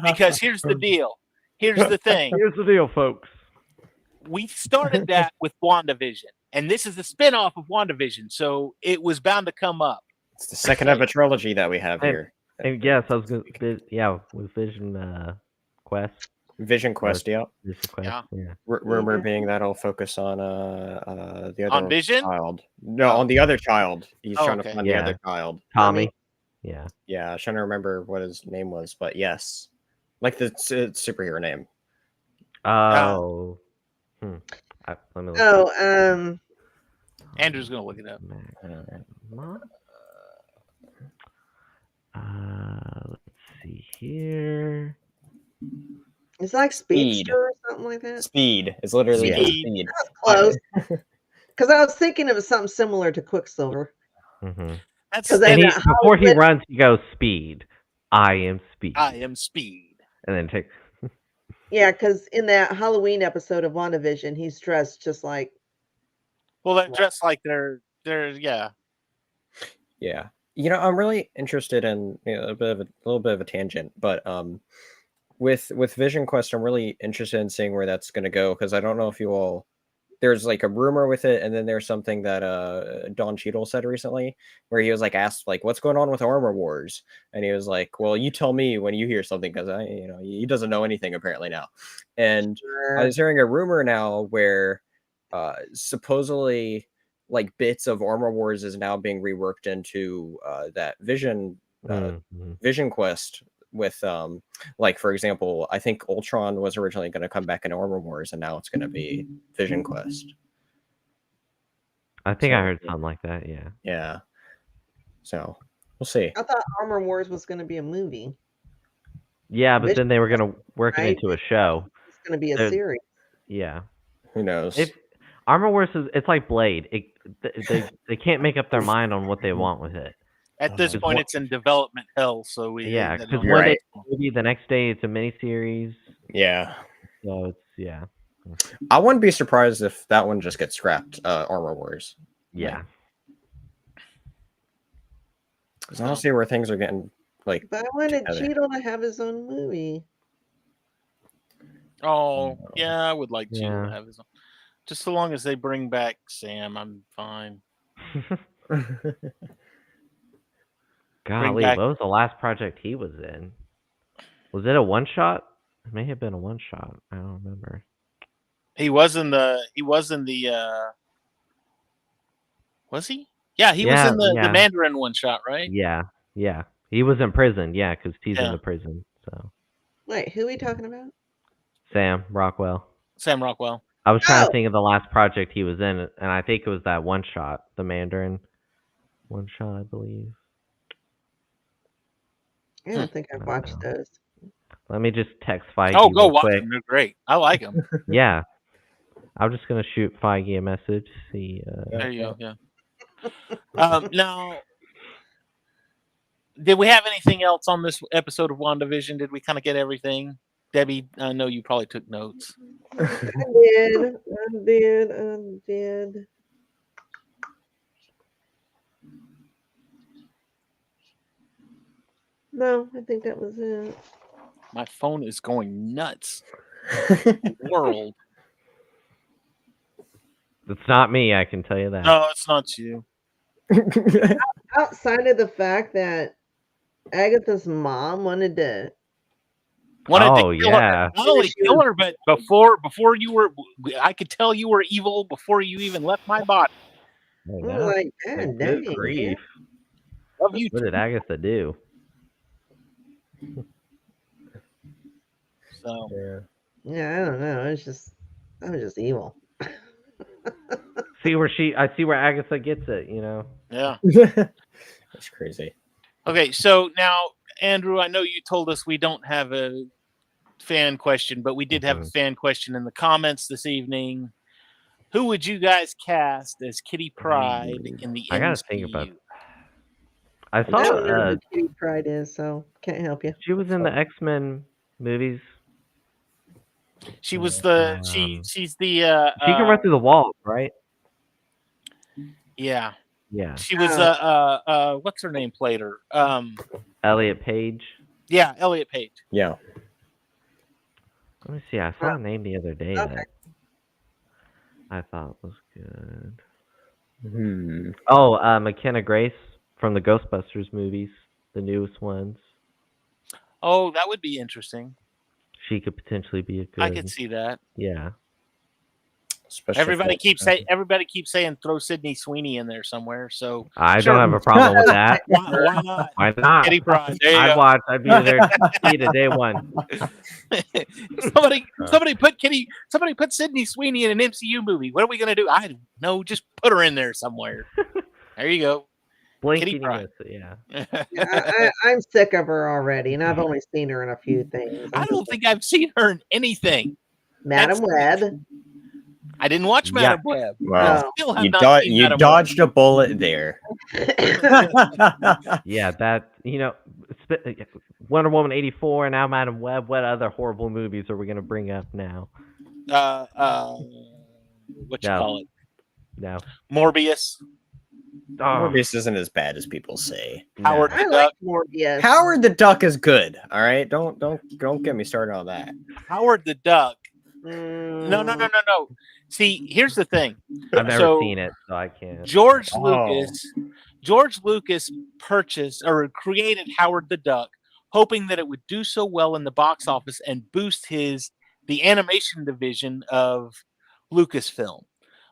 Because here's the deal. Here's the thing. Here's the deal, folks. We started that with WandaVision, and this is a spinoff of WandaVision, so it was bound to come up. It's the second of a trilogy that we have here. And yes, I was going to, with Vision Quest. Vision Quest, yeah. Vision Quest, yeah. Rumor being that I'll focus on the other On Vision? child. No, on the other child. He's trying to find the Yeah. other child. Tommy. Yeah. Yeah, I was trying to remember what his name was, but yes. Like the superhero name. Oh. Let me look Oh, Andrew's gonna look it up. Let's see here. it's like Speed. Speedster or something like that. Speed. It's literally just Speed. Speed. Close. Because I was thinking it was something similar to Quicksilver. Mm-hmm. That's 'Cause And then before he runs, he goes, "Speed. I am Speed." I am Speed. And then take. Yeah, because in that Halloween episode of WandaVision, he's dressed just like. Well, they're dressed like they're yeah. Yeah. I'm really interested in a little bit of a tangent, but with Vision Quest, I'm really interested in seeing where that's going to go, because I don't know if you all. There's like a rumor with it, and then there's something that Don Cheadle said recently, where he was like asked like, "What's going on with Armor Wars?" And he was like, "Well, you tell me when you hear something, because he doesn't know anything apparently now." And I was hearing a rumor now where supposedly like bits of Armor Wars is now being reworked into that Vision Quest with like, for example, I think Ultron was originally going to come back in Armor Wars, and now it's going to be Vision Quest. I think I heard something like that. Yeah. Yeah. So we'll see. I thought Armor Wars was going to be a movie. Yeah, but then they were going to work it Right? into a show. It's going to be a series. Yeah. Who knows? If Armor Wars it's like Blade. They can't make up their mind on what they want with it. At this point, it's in development hell. So because don't- one day it's a movie, the next day it's a miniseries. Yeah. So it's I wouldn't be surprised if that one just gets scrapped. Armor Wars. Yeah. Because I don't see where things are getting like. But I wanted together. Cheadle to have his own movie. Oh yeah, I would like to Yeah. have his own. Just so long as they bring back Sam, I'm fine. Golly, back- what was the last project he was in? Was it a one shot? It may have been a one shot. I don't remember. He was in the. Was he? Yeah, he was in the Mandarin one shot, right? Yeah. He was in prison. Yeah, because he's in Yeah. the prison. So Wait, who are we talking about? Sam Rockwell. Sam Rockwell. I was trying Oh! to think of the last project he was in, and I think it was that one shot, the Mandarin one shot, I believe. I don't think I've watched those. Let me just text Feige. Oh, go real watch quick. them. They're great. I like them. Yeah. I'm just gonna shoot Feige a message. See. There you go. Yeah. Now, did we have anything else on this episode of WandaVision? Did we kind of get everything? Debbie, I know you probably took notes. I did. No, I think that was it. My phone is going nuts. World. It's not me. I can tell you that. No, it's not you. Outside of the fact that Agatha's mom wanted to Wanted Oh, to kill yeah. her. Not only kill her, but before you were, I could tell you were evil before you even left my body. I I'm know. like, God Good dang. grief. Love you. What did Agatha do? So Yeah, I don't know. That was just evil. I see where Agatha gets it, yeah. That's crazy. Okay, so now Andrew, I know you told us we don't have a fan question, but we did have a fan question in the comments this evening. Who would you guys cast as Kitty Pryde in the MCU? I gotta think about it. I I don't know saw who Kitty Pryde is, so can't help you. she was in the X-Men movies. She was the she's the She can run through the walls, right? Yeah. Yeah. She was what's her name played her? Elliot Page. Yeah, Elliot Page. Yeah. Let me see. I saw a name the other day Okay. that I thought was good. Hmm. Oh, McKenna Grace from the Ghostbusters movies, the newest ones. Oh, that would be interesting. She could potentially be a good. I could see that. Yeah. Especially Everybody for- keeps saying throw Sydney Sweeney in there somewhere. So I sure. don't have a problem with that. Why not? Why not? Kitty Pryde. There you I'd go. watch. I'd be there to see the day one. somebody put Sydney Sweeney in an MCU movie. What are we gonna do? I don't know. Just put her in there somewhere. There you go. Blink Kitty and you Pryde. miss it, yeah. I'm sick of her already, and I've only seen her in a few things. I don't think I've seen her in anything. Madam Web. I didn't watch Yeah. Madam Web. Well, Still have you, not seen you Madam dodged a bullet there. Yeah, that Wonder Woman 84 and now Madam Web. What other horrible movies are we gonna bring up now? Web. What you No. call it? No. Morbius. Oh, Morbius isn't as bad as people say. Howard no. I the like Duck. Morbius. Howard the Duck is good. All right, don't get me started on that. Howard the Duck. Mm. No. See, here's the thing. I've never So, seen it, so I can't. George Oh. Lucas purchased or created Howard the Duck, hoping that it would do so well in the box office and boost the animation division of Lucasfilm.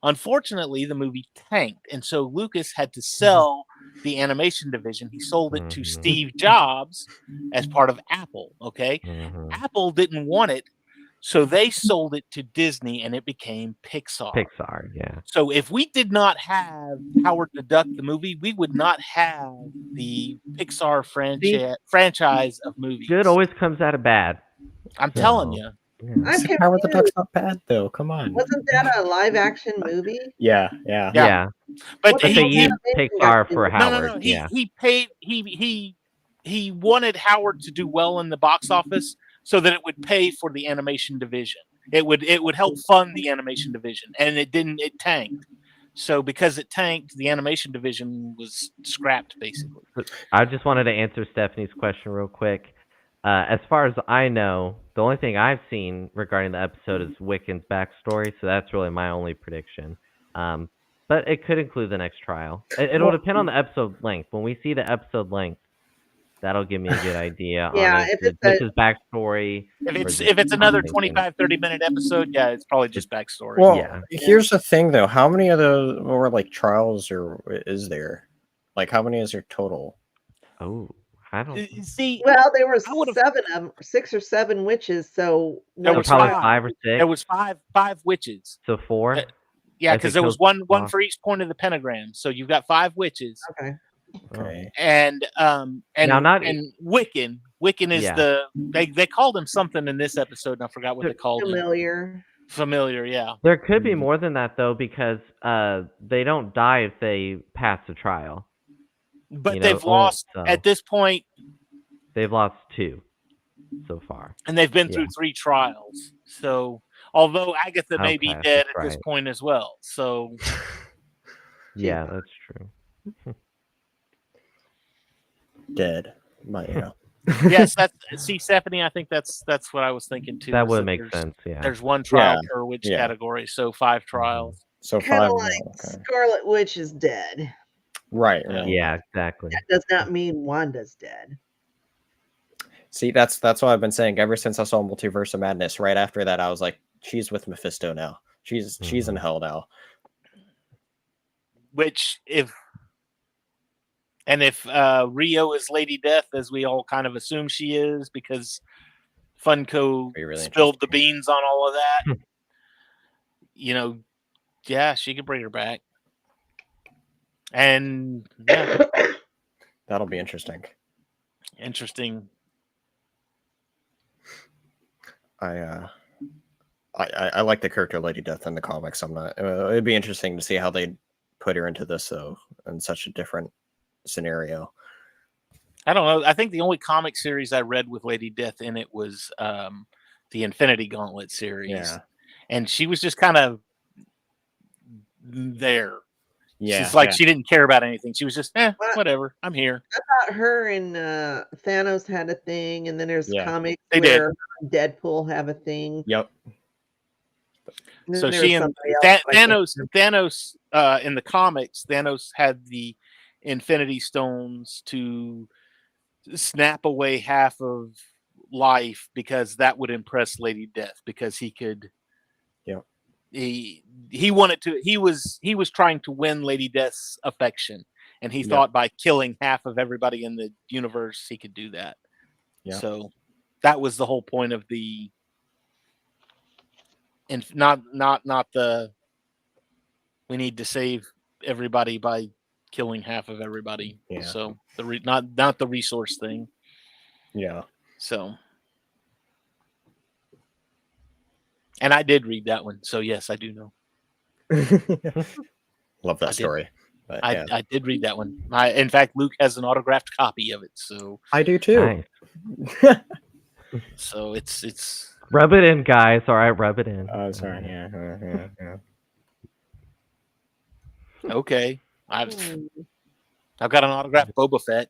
Unfortunately, the movie tanked, and so Lucas had to sell the animation division. He sold it to Mhm. Steve Jobs as part of Apple. Okay, Mhm. Apple didn't want it, so they sold it to Disney, and it became Pixar. Pixar, yeah. So if we did not have Howard the Duck, the movie, we would not have the Pixar franchise of movies. Good always comes out of bad. I'm telling So, you. yeah. I'm Howard the confused. Duck's not bad though. Come on. Wasn't that a live action movie? Yeah. Yeah. Yeah. But What But the they hell used animation Pixar got to for do? Howard. No. Yeah. He paid. He wanted Howard to do well in the box office so that it would pay for the animation division. It would help fund the animation division, and it didn't. It tanked. So because it tanked, the animation division was scrapped basically. I just wanted to answer Stephanie's question real quick. As far as I know, the only thing I've seen regarding the episode is Wiccan's backstory, so that's really my only prediction. But it could include the next trial. It'll depend on the episode length. When we see the episode length, that'll give me a good idea Yeah, on if this it's is backstory. If it's another something. 25-30 minute episode, yeah, it's probably just backstory. Well, Yeah. here's the thing though. How many of those more like trials is there? Like how many is there total? Oh, I don't. See, Well, there were I would've- 7 of them, 6 or 7 witches. So There one was Probably trial. 5 or 6. there was five witches. So 4. Yeah, As because it there was goes one off. for each point of the pentagram. So you've got 5 witches, Okay. Okay. and Now, not- and Wiccan. Wiccan is Yeah. they called him something in this episode, and I forgot what they called him. Familiar. Familiar, yeah. There could be more than that though, because they don't die if they pass the trial. But You know, they've lost so- at this point, They've lost 2 so far. and they've been through 3 trials. So although Agatha may be Okay, dead that's at this right. point as well. So Yeah, that's true. Dead. But you know. yes, see, Stephanie, I think that's what I was thinking too. That is would make there's- sense. Yeah. There's one trial Yeah, per witch yeah. category, so 5 trials. So Kind 5 of now, like okay. Scarlet Witch is dead. Right. Yeah, exactly. That does not mean Wanda's dead. See, that's what I've been saying ever since I saw Multiverse of Madness. Right after that, I was like, she's with Mephisto now. She's in hell now. Which if Rio is Lady Death, as we all kind of assume she is, because Funko Be really spilled the beans on all of that. Yeah, she could bring her back. And yeah, That'll be interesting. interesting. I like the character Lady Death in the comics. I'm not. It'd be interesting to see how they put her into this though, in such a different scenario. I don't know. I think the only comic series I read with Lady Death in it was the Infinity Gauntlet series. Yeah. And she was just kind of there. Yeah. She's like she didn't care about anything. She was just, Well, whatever. I'm here. I thought her and Thanos had a thing, and then there's Yeah. comics They where Deadpool have a thing. Yep. And then So there she was and somebody else, but I can't Thanos in the comics, Thanos had the Infinity Stones to snap away half of life because that would impress Lady Death because he could. Yep. He wanted to. He was trying to win Lady Death's affection, and he thought by killing half of everybody in the universe he could do that. Yep. So that was the whole point of the. And not the we need to save everybody by killing half of everybody. Yeah. So not the resource thing. Yeah. So and I did read that one. So yes, I do know. Love that I did. story. But, I did read that one. In fact, Luke has an autographed copy of it. So I do too. Nice. So it's Rub it in, guys. All right, rub it in. Oh, sorry. Yeah. okay. I've got an autographed Boba Fett.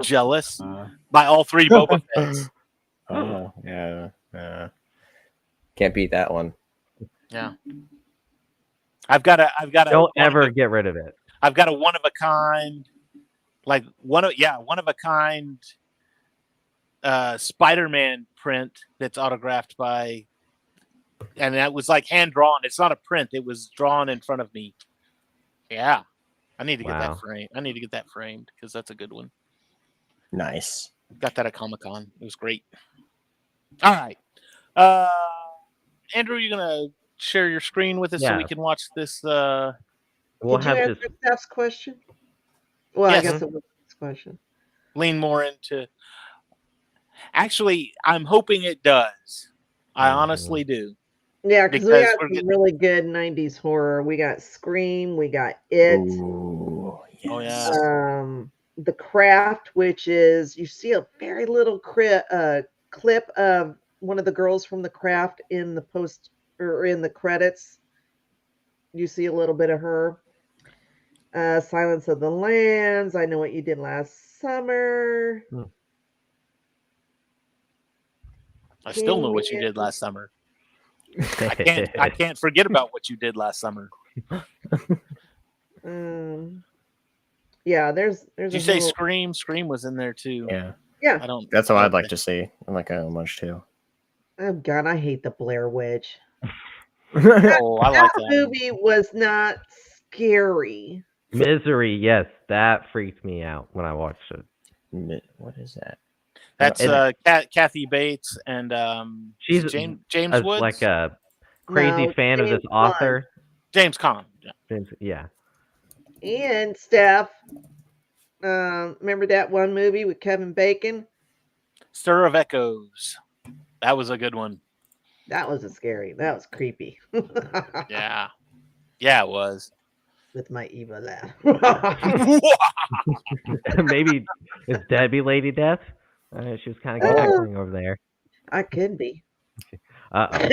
Jealous by all three Boba Fetts. Oh, yeah. Can't beat that one. Yeah. I've got Don't ever get rid of it. I've got a one of a kind, one of a kind Spider-Man print that's autographed by, and that was like hand drawn. It's not a print; it was drawn in front of me. Yeah, I need to get that framed. I need to get that framed because that's a good one. Nice. Got that at Comic-Con. It was great. All right, Andrew, you're gonna share your screen with us so we can watch this. We'll Did you answer Steph's question? Well, yes. I guess it was his question. Lean more into. Actually, I'm hoping it does. I honestly do. Yeah, because we got some really good 90s horror. We got Scream, we got It. Ooh, yes. Oh, yeah. The Craft, which is, you see a very little clip of one of the girls from The Craft in the post or in the credits. You see a little bit of her. Silence of the Lambs, I Know What You Did Last Summer. I still know what you did last summer. I can't forget about what you did last summer. Yeah, there's. Did you say Scream? Scream was in there too. Yeah. Yeah. I don't. That's what I'd like to see. I like a homage too. Oh God, I hate the Blair Witch. Oh, I like that movie was not scary. Misery, yes, that freaked me out when I watched it. What is that? That's Kathy Bates and she's James Woods, like a crazy fan of this author. James Caan. Yeah. And Steph, remember that one movie with Kevin Bacon? Stir of Echoes. That was a good one. That was That was creepy. Yeah, it was. With my evil laugh. Maybe is Debbie Lady Death? She was kind of cackling over there. I could be. Uh-oh.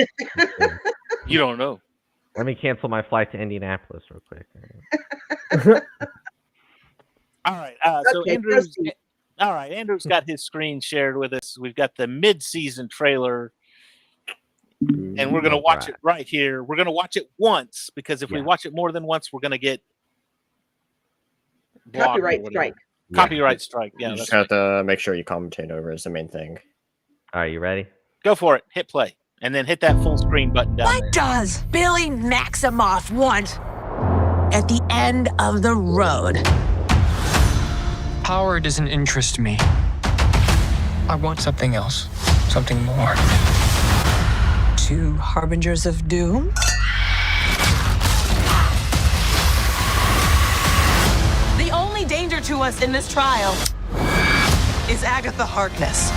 You don't know. Let me cancel my flight to Indianapolis real quick. All right. So Andrew's got his screen shared with us. We've got the mid-season trailer, and we're going to watch it right here. We're going to watch it once because if we watch it more than once, we're going to get copyright strike. Copyright strike. Yeah, you just have to make sure you commentate over is the main thing. All right, you ready? Go for it. Hit play, and then hit that full screen button down there. What does Billy Maximoff want at the end of the road? Power doesn't interest me. I want something else, something more. 2 harbingers of doom? The only danger to us in this trial is Agatha Harkness.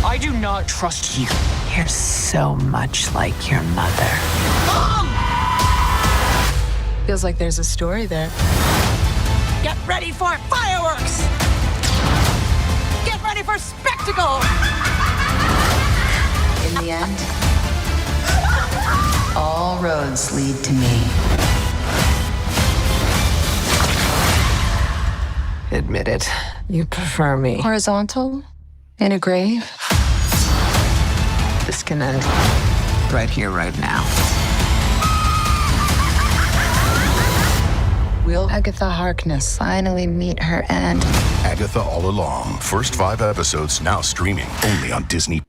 I do not trust you. You're so much like your mother. Mom! Feels like there's a story there. Get ready for fireworks! Get ready for spectacle! In the end, all roads lead to me. admit it. You prefer me. Horizontal? In a grave? This can end right here, right now. Will Agatha Harkness finally meet her end? Agatha All Along. First 5 episodes now streaming only on Disney.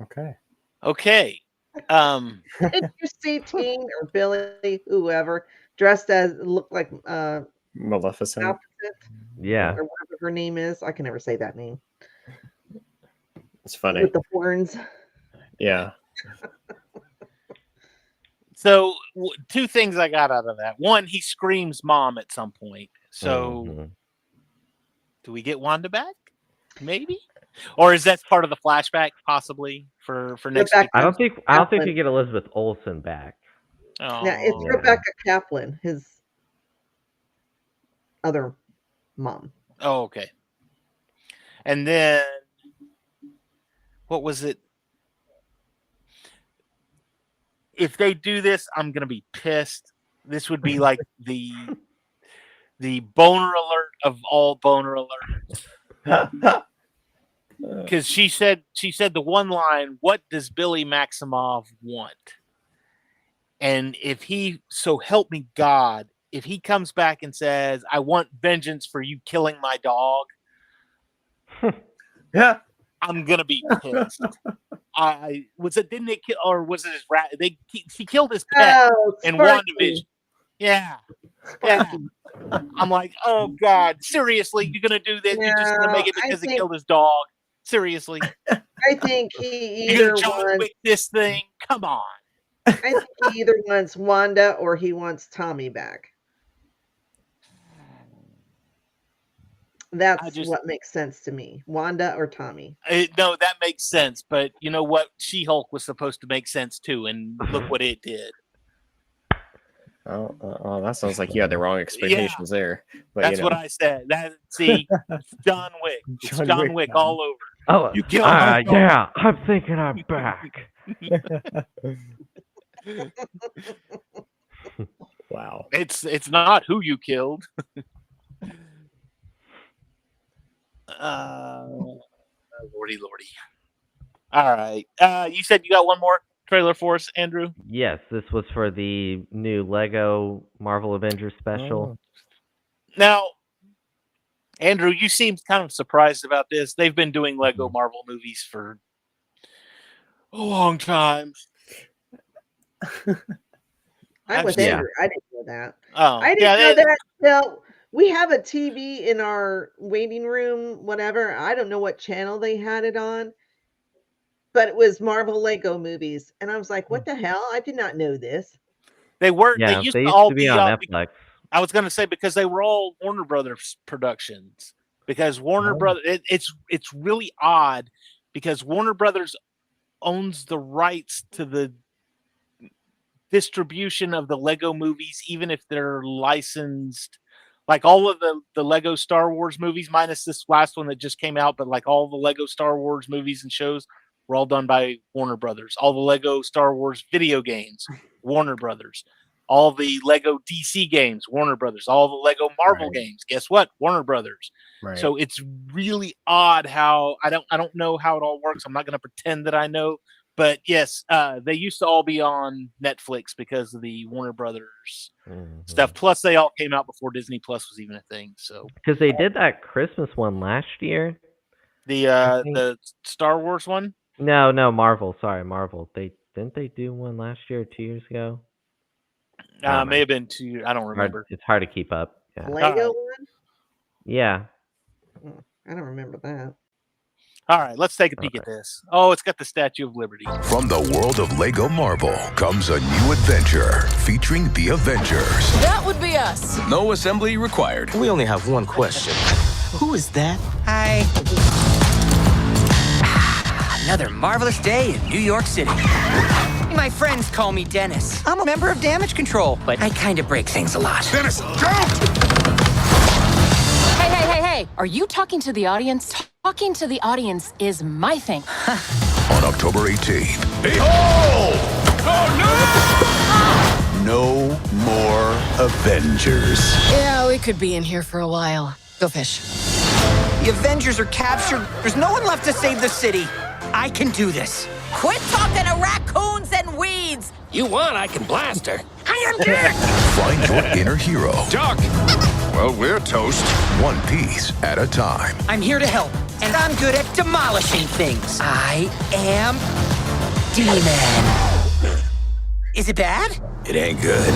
Okay. Okay. Did you see Teen or Billy, whoever, dressed as looked like Maleficent. Maleficent, Yeah. or whatever her name is? I can never say that name. It's funny. With the horns. Yeah. So 2 things I got out of that. One, he screams "mom" at some point. So, do we get Wanda back? Maybe, or is that part of the flashback? Possibly for next week. I don't think you get Elizabeth Olsen back. Oh, Yeah, it's Rebecca Kaplan, his other mom. Oh, okay. And then, what was it? If they do this, I'm gonna be pissed. This would be like the boner alert of all boner alerts. Because she said the one line, "What does Billy Maximoff want?" And if he, so help me God, if he comes back and says, "I want vengeance for you killing my dog," Yeah. I'm gonna be pissed. Didn't they kill, or was it his rat? She killed his pet in WandaVision. Yeah. I'm like, oh God, seriously, you're gonna do this? You're just gonna make it because he killed his dog? Seriously? I think he You're either John wants Wick this thing. Come on. I think he either wants Wanda or he wants Tommy back. That's what makes sense to me. Wanda or Tommy. No, that makes sense. But you know what? She-Hulk was supposed to make sense too, and look what it did. Oh, that sounds like you had the wrong expectations there. But, that's what I said. See, John Wick. It's John Wick all over. Oh, you killed yeah. I'm thinking I'm back. Wow. It's not who you killed. Lordy. All right. You said you got one more trailer for us, Andrew? Yes, this was for the new Lego Marvel Avengers special. Now, Andrew, you seem kind of surprised about this. They've been doing Lego Marvel movies for a long time. I'm with Andrew. I didn't know that. Oh, I didn't know that. Well, we have a TV in our waiting room, whatever. I don't know what channel they had it on, but it was Marvel Lego movies. And I was like, what the hell? I did not know this. They were. Yeah, they used to all be on Netflix. I was going to say because they were all Warner Brothers productions. Because Warner Brothers, it's really odd because Warner Brothers owns the rights to the distribution of the Lego movies, even if they're licensed. Like all of the Lego Star Wars movies, minus this last one that just came out, but like all the Lego Star Wars movies and shows were all done by Warner Brothers. All the Lego Star Wars video games, Warner Brothers. All the Lego DC games, Warner Brothers. All the Lego Marvel games, guess what? Warner Brothers. Right. So it's really odd how I don't know how it all works. I'm not going to pretend that I know, but yes, they used to all be on Netflix because of the Warner Brothers stuff. Plus, they all came out before Disney Plus was even a thing. So because they did that Christmas one last year, the Star Wars one. No, Marvel. Sorry, Marvel. Didn't they do one last year or 2 years ago? May have been 2. I don't remember. It's hard to keep up. Yeah. Lego one? Yeah. I don't remember that. All right, let's take a peek at this. Oh, it's got the Statue of Liberty. From the world of Lego Marvel comes a new adventure featuring the Avengers. That would be us. No assembly required. We only have one question. Who is that? Hi. Another marvelous day in New York City. My friends call me Dennis. I'm a member of Damage Control, but I kind of break things a lot. Dennis, don't! Hey, are you talking to the audience? Talking to the audience is my thing. On October 18th. Behold! Oh, no! No more Avengers. Yeah, we could be in here for a while. Go fish. The Avengers are captured. There's no one left to save the city. I can do this. Quit talking to raccoons and weeds. You want, I can blast her. I am dead. Find your inner hero. Doc! Well, we're toast. One piece at a time. I'm here to help, and I'm good at demolishing things. I am D-Man. Is it bad? It ain't good.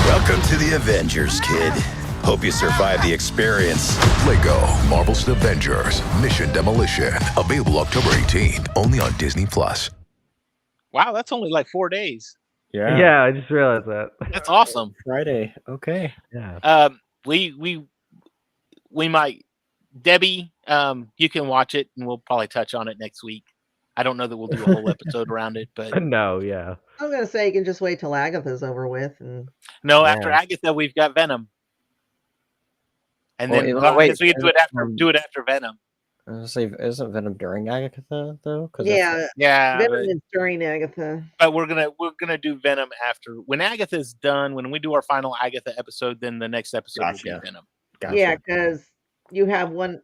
Welcome to the Avengers, kid. Hope you survive the experience. Lego Marvel's Avengers Mission Demolition. Available October 18th, only on Disney+. Wow, that's only like 4 days. Yeah, I just realized that. That's awesome. Friday. Okay. Yeah. We might, Debbie, you can watch it and we'll probably touch on it next week. I don't know that we'll do a whole episode around it, but No, yeah. I was gonna say you can just wait till Agatha's over with, and no, after Yeah. Agatha, we've got Venom. And Oh, then wait, well, I wait, guess we can do it after Venom. I was gonna say, isn't Venom during Agatha though? 'Cause yeah, Yeah, Venom is during Agatha. but we're gonna do Venom after when Agatha's done. When we do our final Agatha episode, then the next episode will Gotcha. be Venom. Gotcha. Yeah, because you have one.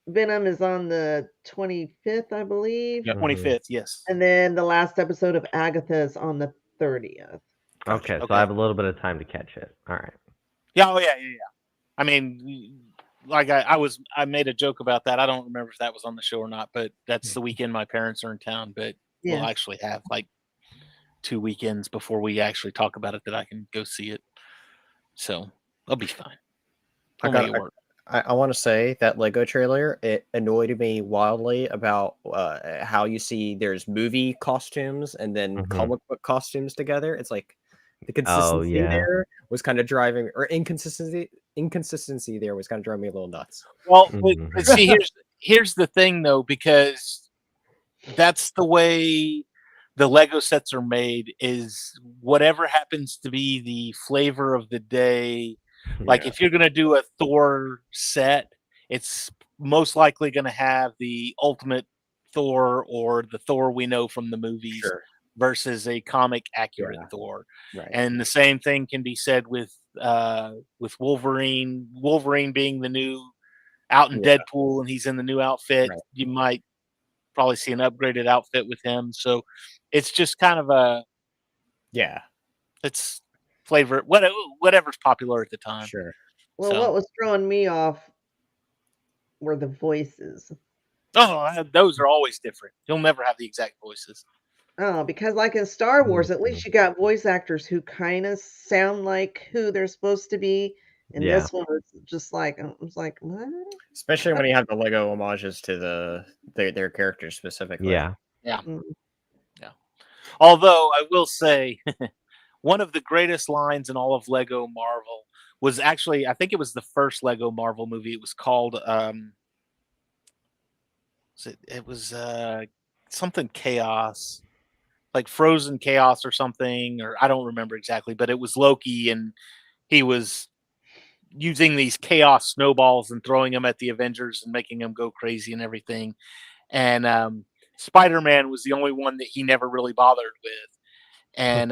Venom is on the 25th, I believe, Yeah, 25th, yes. and then the last episode of Agatha is on the 30th. Okay, so Okay. I have a little bit of time to catch it. All right. Yeah, oh yeah. I mean, like I made a joke about that. I don't remember if that was on the show or not, but that's the weekend my parents are in town. But we'll Yeah. actually have like 2 weekends before we actually talk about it that I can go see it. So I'll be fine. I'll make it work. I want to say that Lego trailer, it annoyed me wildly about how you see there's movie costumes and then comic book costumes together. It's like the consistency yeah. there was kind of driving, or inconsistency there was kind of driving me a little nuts. Well, Mhm. but see, here's the thing though, because that's the way the Lego sets are made. Is whatever happens to be the flavor of the day. Like if you're gonna do a Thor set, it's most likely gonna have the ultimate Thor or the Thor we know from the movies Sure. versus a comic accurate Yeah. Thor. Right. And the same thing can be said with Wolverine. Wolverine being the new out in Yeah. Deadpool and he's in the new outfit. Right. You might probably see an upgraded outfit with him. So it's just kind of it's flavor whatever's popular at the time. Sure. Well, So- what was throwing me off were the voices. Oh, those are always different. You'll never have the exact voices. Oh, because like in Star Wars, at least you got voice actors who kind of sound like who they're supposed to be. And Yeah. this one was just like, I was like, what? Especially when you have the Lego homages to their characters specifically. Yeah. Mm. Although I will say one of the greatest lines in all of Lego Marvel was actually, I think it was the first Lego Marvel movie. It was called it was something chaos, like frozen chaos or something, or I don't remember exactly, but it was Loki and he was using these chaos snowballs and throwing them at the Avengers and making them go crazy and everything. And Spider-Man was the only one that he never really bothered with. And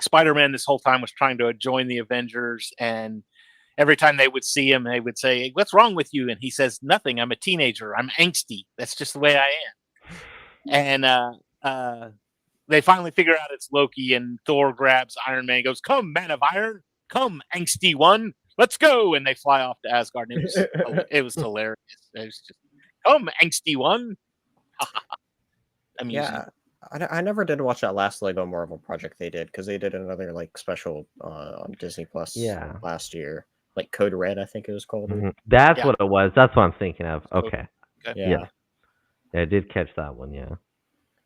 Spider-Man this whole time was trying to join the Avengers, and every time they would see him, they would say, "What's wrong with you?" And he says, "Nothing. I'm a teenager. I'm angsty. That's just the way I am." And they finally figure out it's Loki, and Thor grabs Iron Man and goes, "Come, man of iron. Come, angsty one. Let's go." And they fly off to Asgard. And it was hilarious. It was just, "Come, angsty one." Amusing. Yeah. I never did watch that last Lego Marvel project they did, because they did another like special on Disney Plus last year, like Code Red, I think it was called. That's Yeah. what it was. That's what I'm thinking of. Okay. Yeah. Yeah, I did catch that one. Yeah.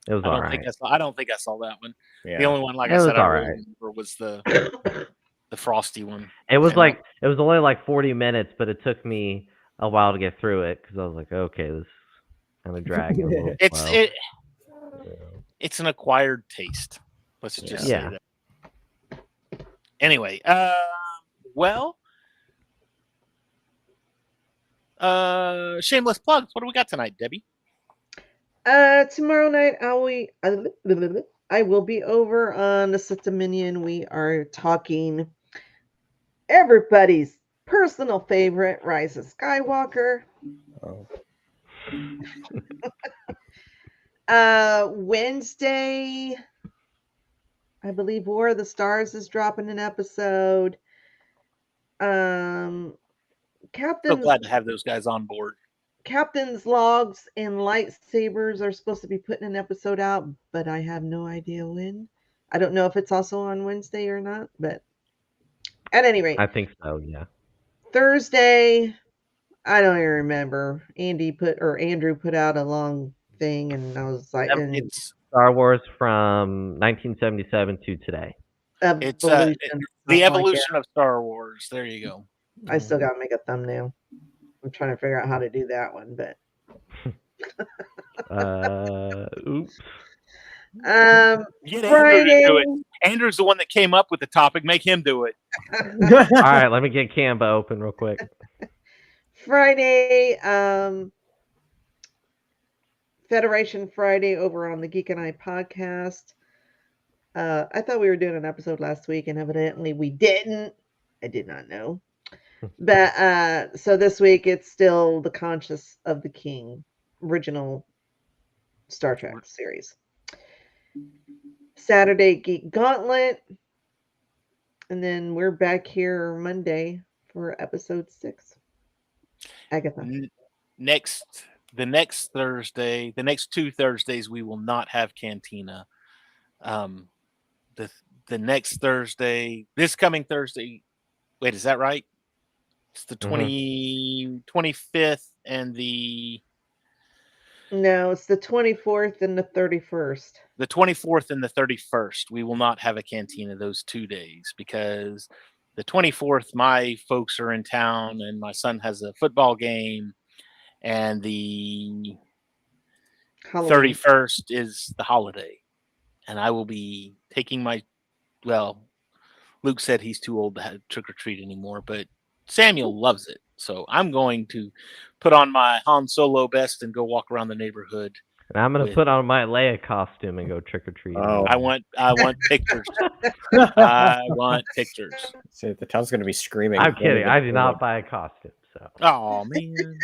It was I all don't right. think I don't think I saw that one. Yeah. The only one, like It I was said, I all really right. remember was the Frosty one. It was And, like it was only like 40 minutes, but it took me a while to get through it because I was like, okay, this is kind of dragging a little slow. It's an acquired taste. Let's just say Yeah. that. Anyway, well, shameless plugs. What do we got tonight, Debbie? Tomorrow night I will be over on the Sith Dominion. We are talking everybody's personal favorite, Rise of Skywalker. Oh. Wednesday, I believe War of the Stars is dropping an episode. So Captain's glad to have those guys on board. Captain's Logs and Lightsabers are supposed to be putting an episode out, but I have no idea when. I don't know if it's also on Wednesday or not, but at any rate, I think so. Yeah. Thursday, I don't even remember. Andrew put out a long thing, and I was like, It's Star Wars from 1977 to today. it's Evolution, the something like evolution of Star Wars. There you go. that. I still got to make a thumbnail. I'm trying to figure out how to do that one, but Oops. Get Andrew to do Friday. it. Andrew's the one that came up with the topic. Make him do it. All right, let me get Canva open real quick. Friday, Federation Friday over on the Geek and I podcast. I thought we were doing an episode last week, and evidently we didn't. I did not know. But so this week it's still the Conscience of the King original Star Trek series. Saturday Geek Gauntlet, and then we're back here Monday for episode 6. Agatha. The next Thursday, the next 2 Thursdays, we will not have Cantina. The next Thursday, this coming Thursday. Wait, is that right? It's the 25th and No, it's the 24th and the 31st. The 24th and the 31st. We will not have a Cantina those 2 days because the 24th, my folks are in town and my son has a football game, and the Halloween. 31st is the holiday. And I will be taking Luke said he's too old to have trick or treat anymore, but Samuel loves it. So I'm going to put on my Han Solo best and go walk around the neighborhood. And I'm going to put on my Leia costume and go trick or treating. Oh. I want pictures. I want pictures. See, the town's going to be screaming. I'm kidding. I did not buy a costume. So. Oh, man.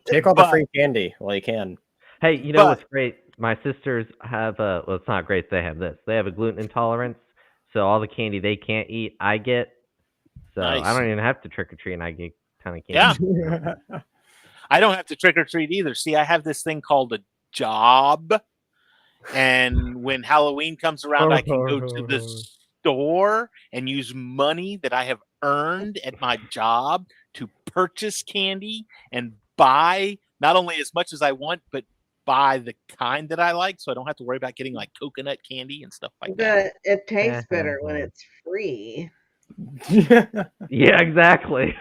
Take all the free candy while you can. Hey, you know what's great? My sisters have it's not great they have this. They have a gluten intolerance, so all the candy they can't eat, I get. So Nice. I don't even have to trick or treat, and I get kind of candy. Yeah. I don't have to trick or treat either. See, I have this thing called a job, and when Halloween comes around, I can go to the store and use money that I have earned at my job to purchase candy and buy not only as much as I want, but buy the kind that I like, so I don't have to worry about getting like coconut candy and stuff like that. But it tastes better when it's free. Yeah, exactly.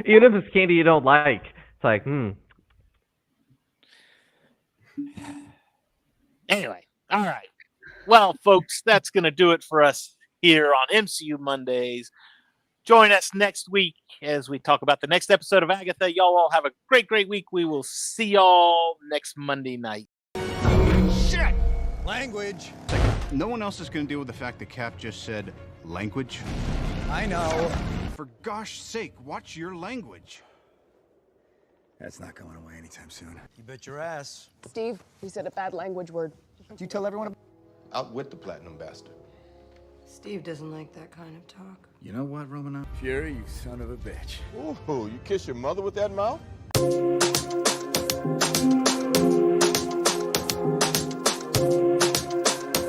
Even if it's candy you don't like, it's like, Anyway, all right. Well, folks, that's going to do it for us here on MCU Mondays. Join us next week as we talk about the next episode of Agatha. Y'all all have a great, great week. We will see y'all next Monday night. Shit! Language. No one else is going to deal with the fact that Cap just said language. I know. For gosh sake, watch your language. That's not going away anytime soon. You bet your ass. Steve, you said a bad language word. Did you tell everyone? Out with the platinum bastard. Steve doesn't like that kind of talk. You know what, Romanoff? Fury, you son of a bitch. Ooh, you kiss your mother with that mouth?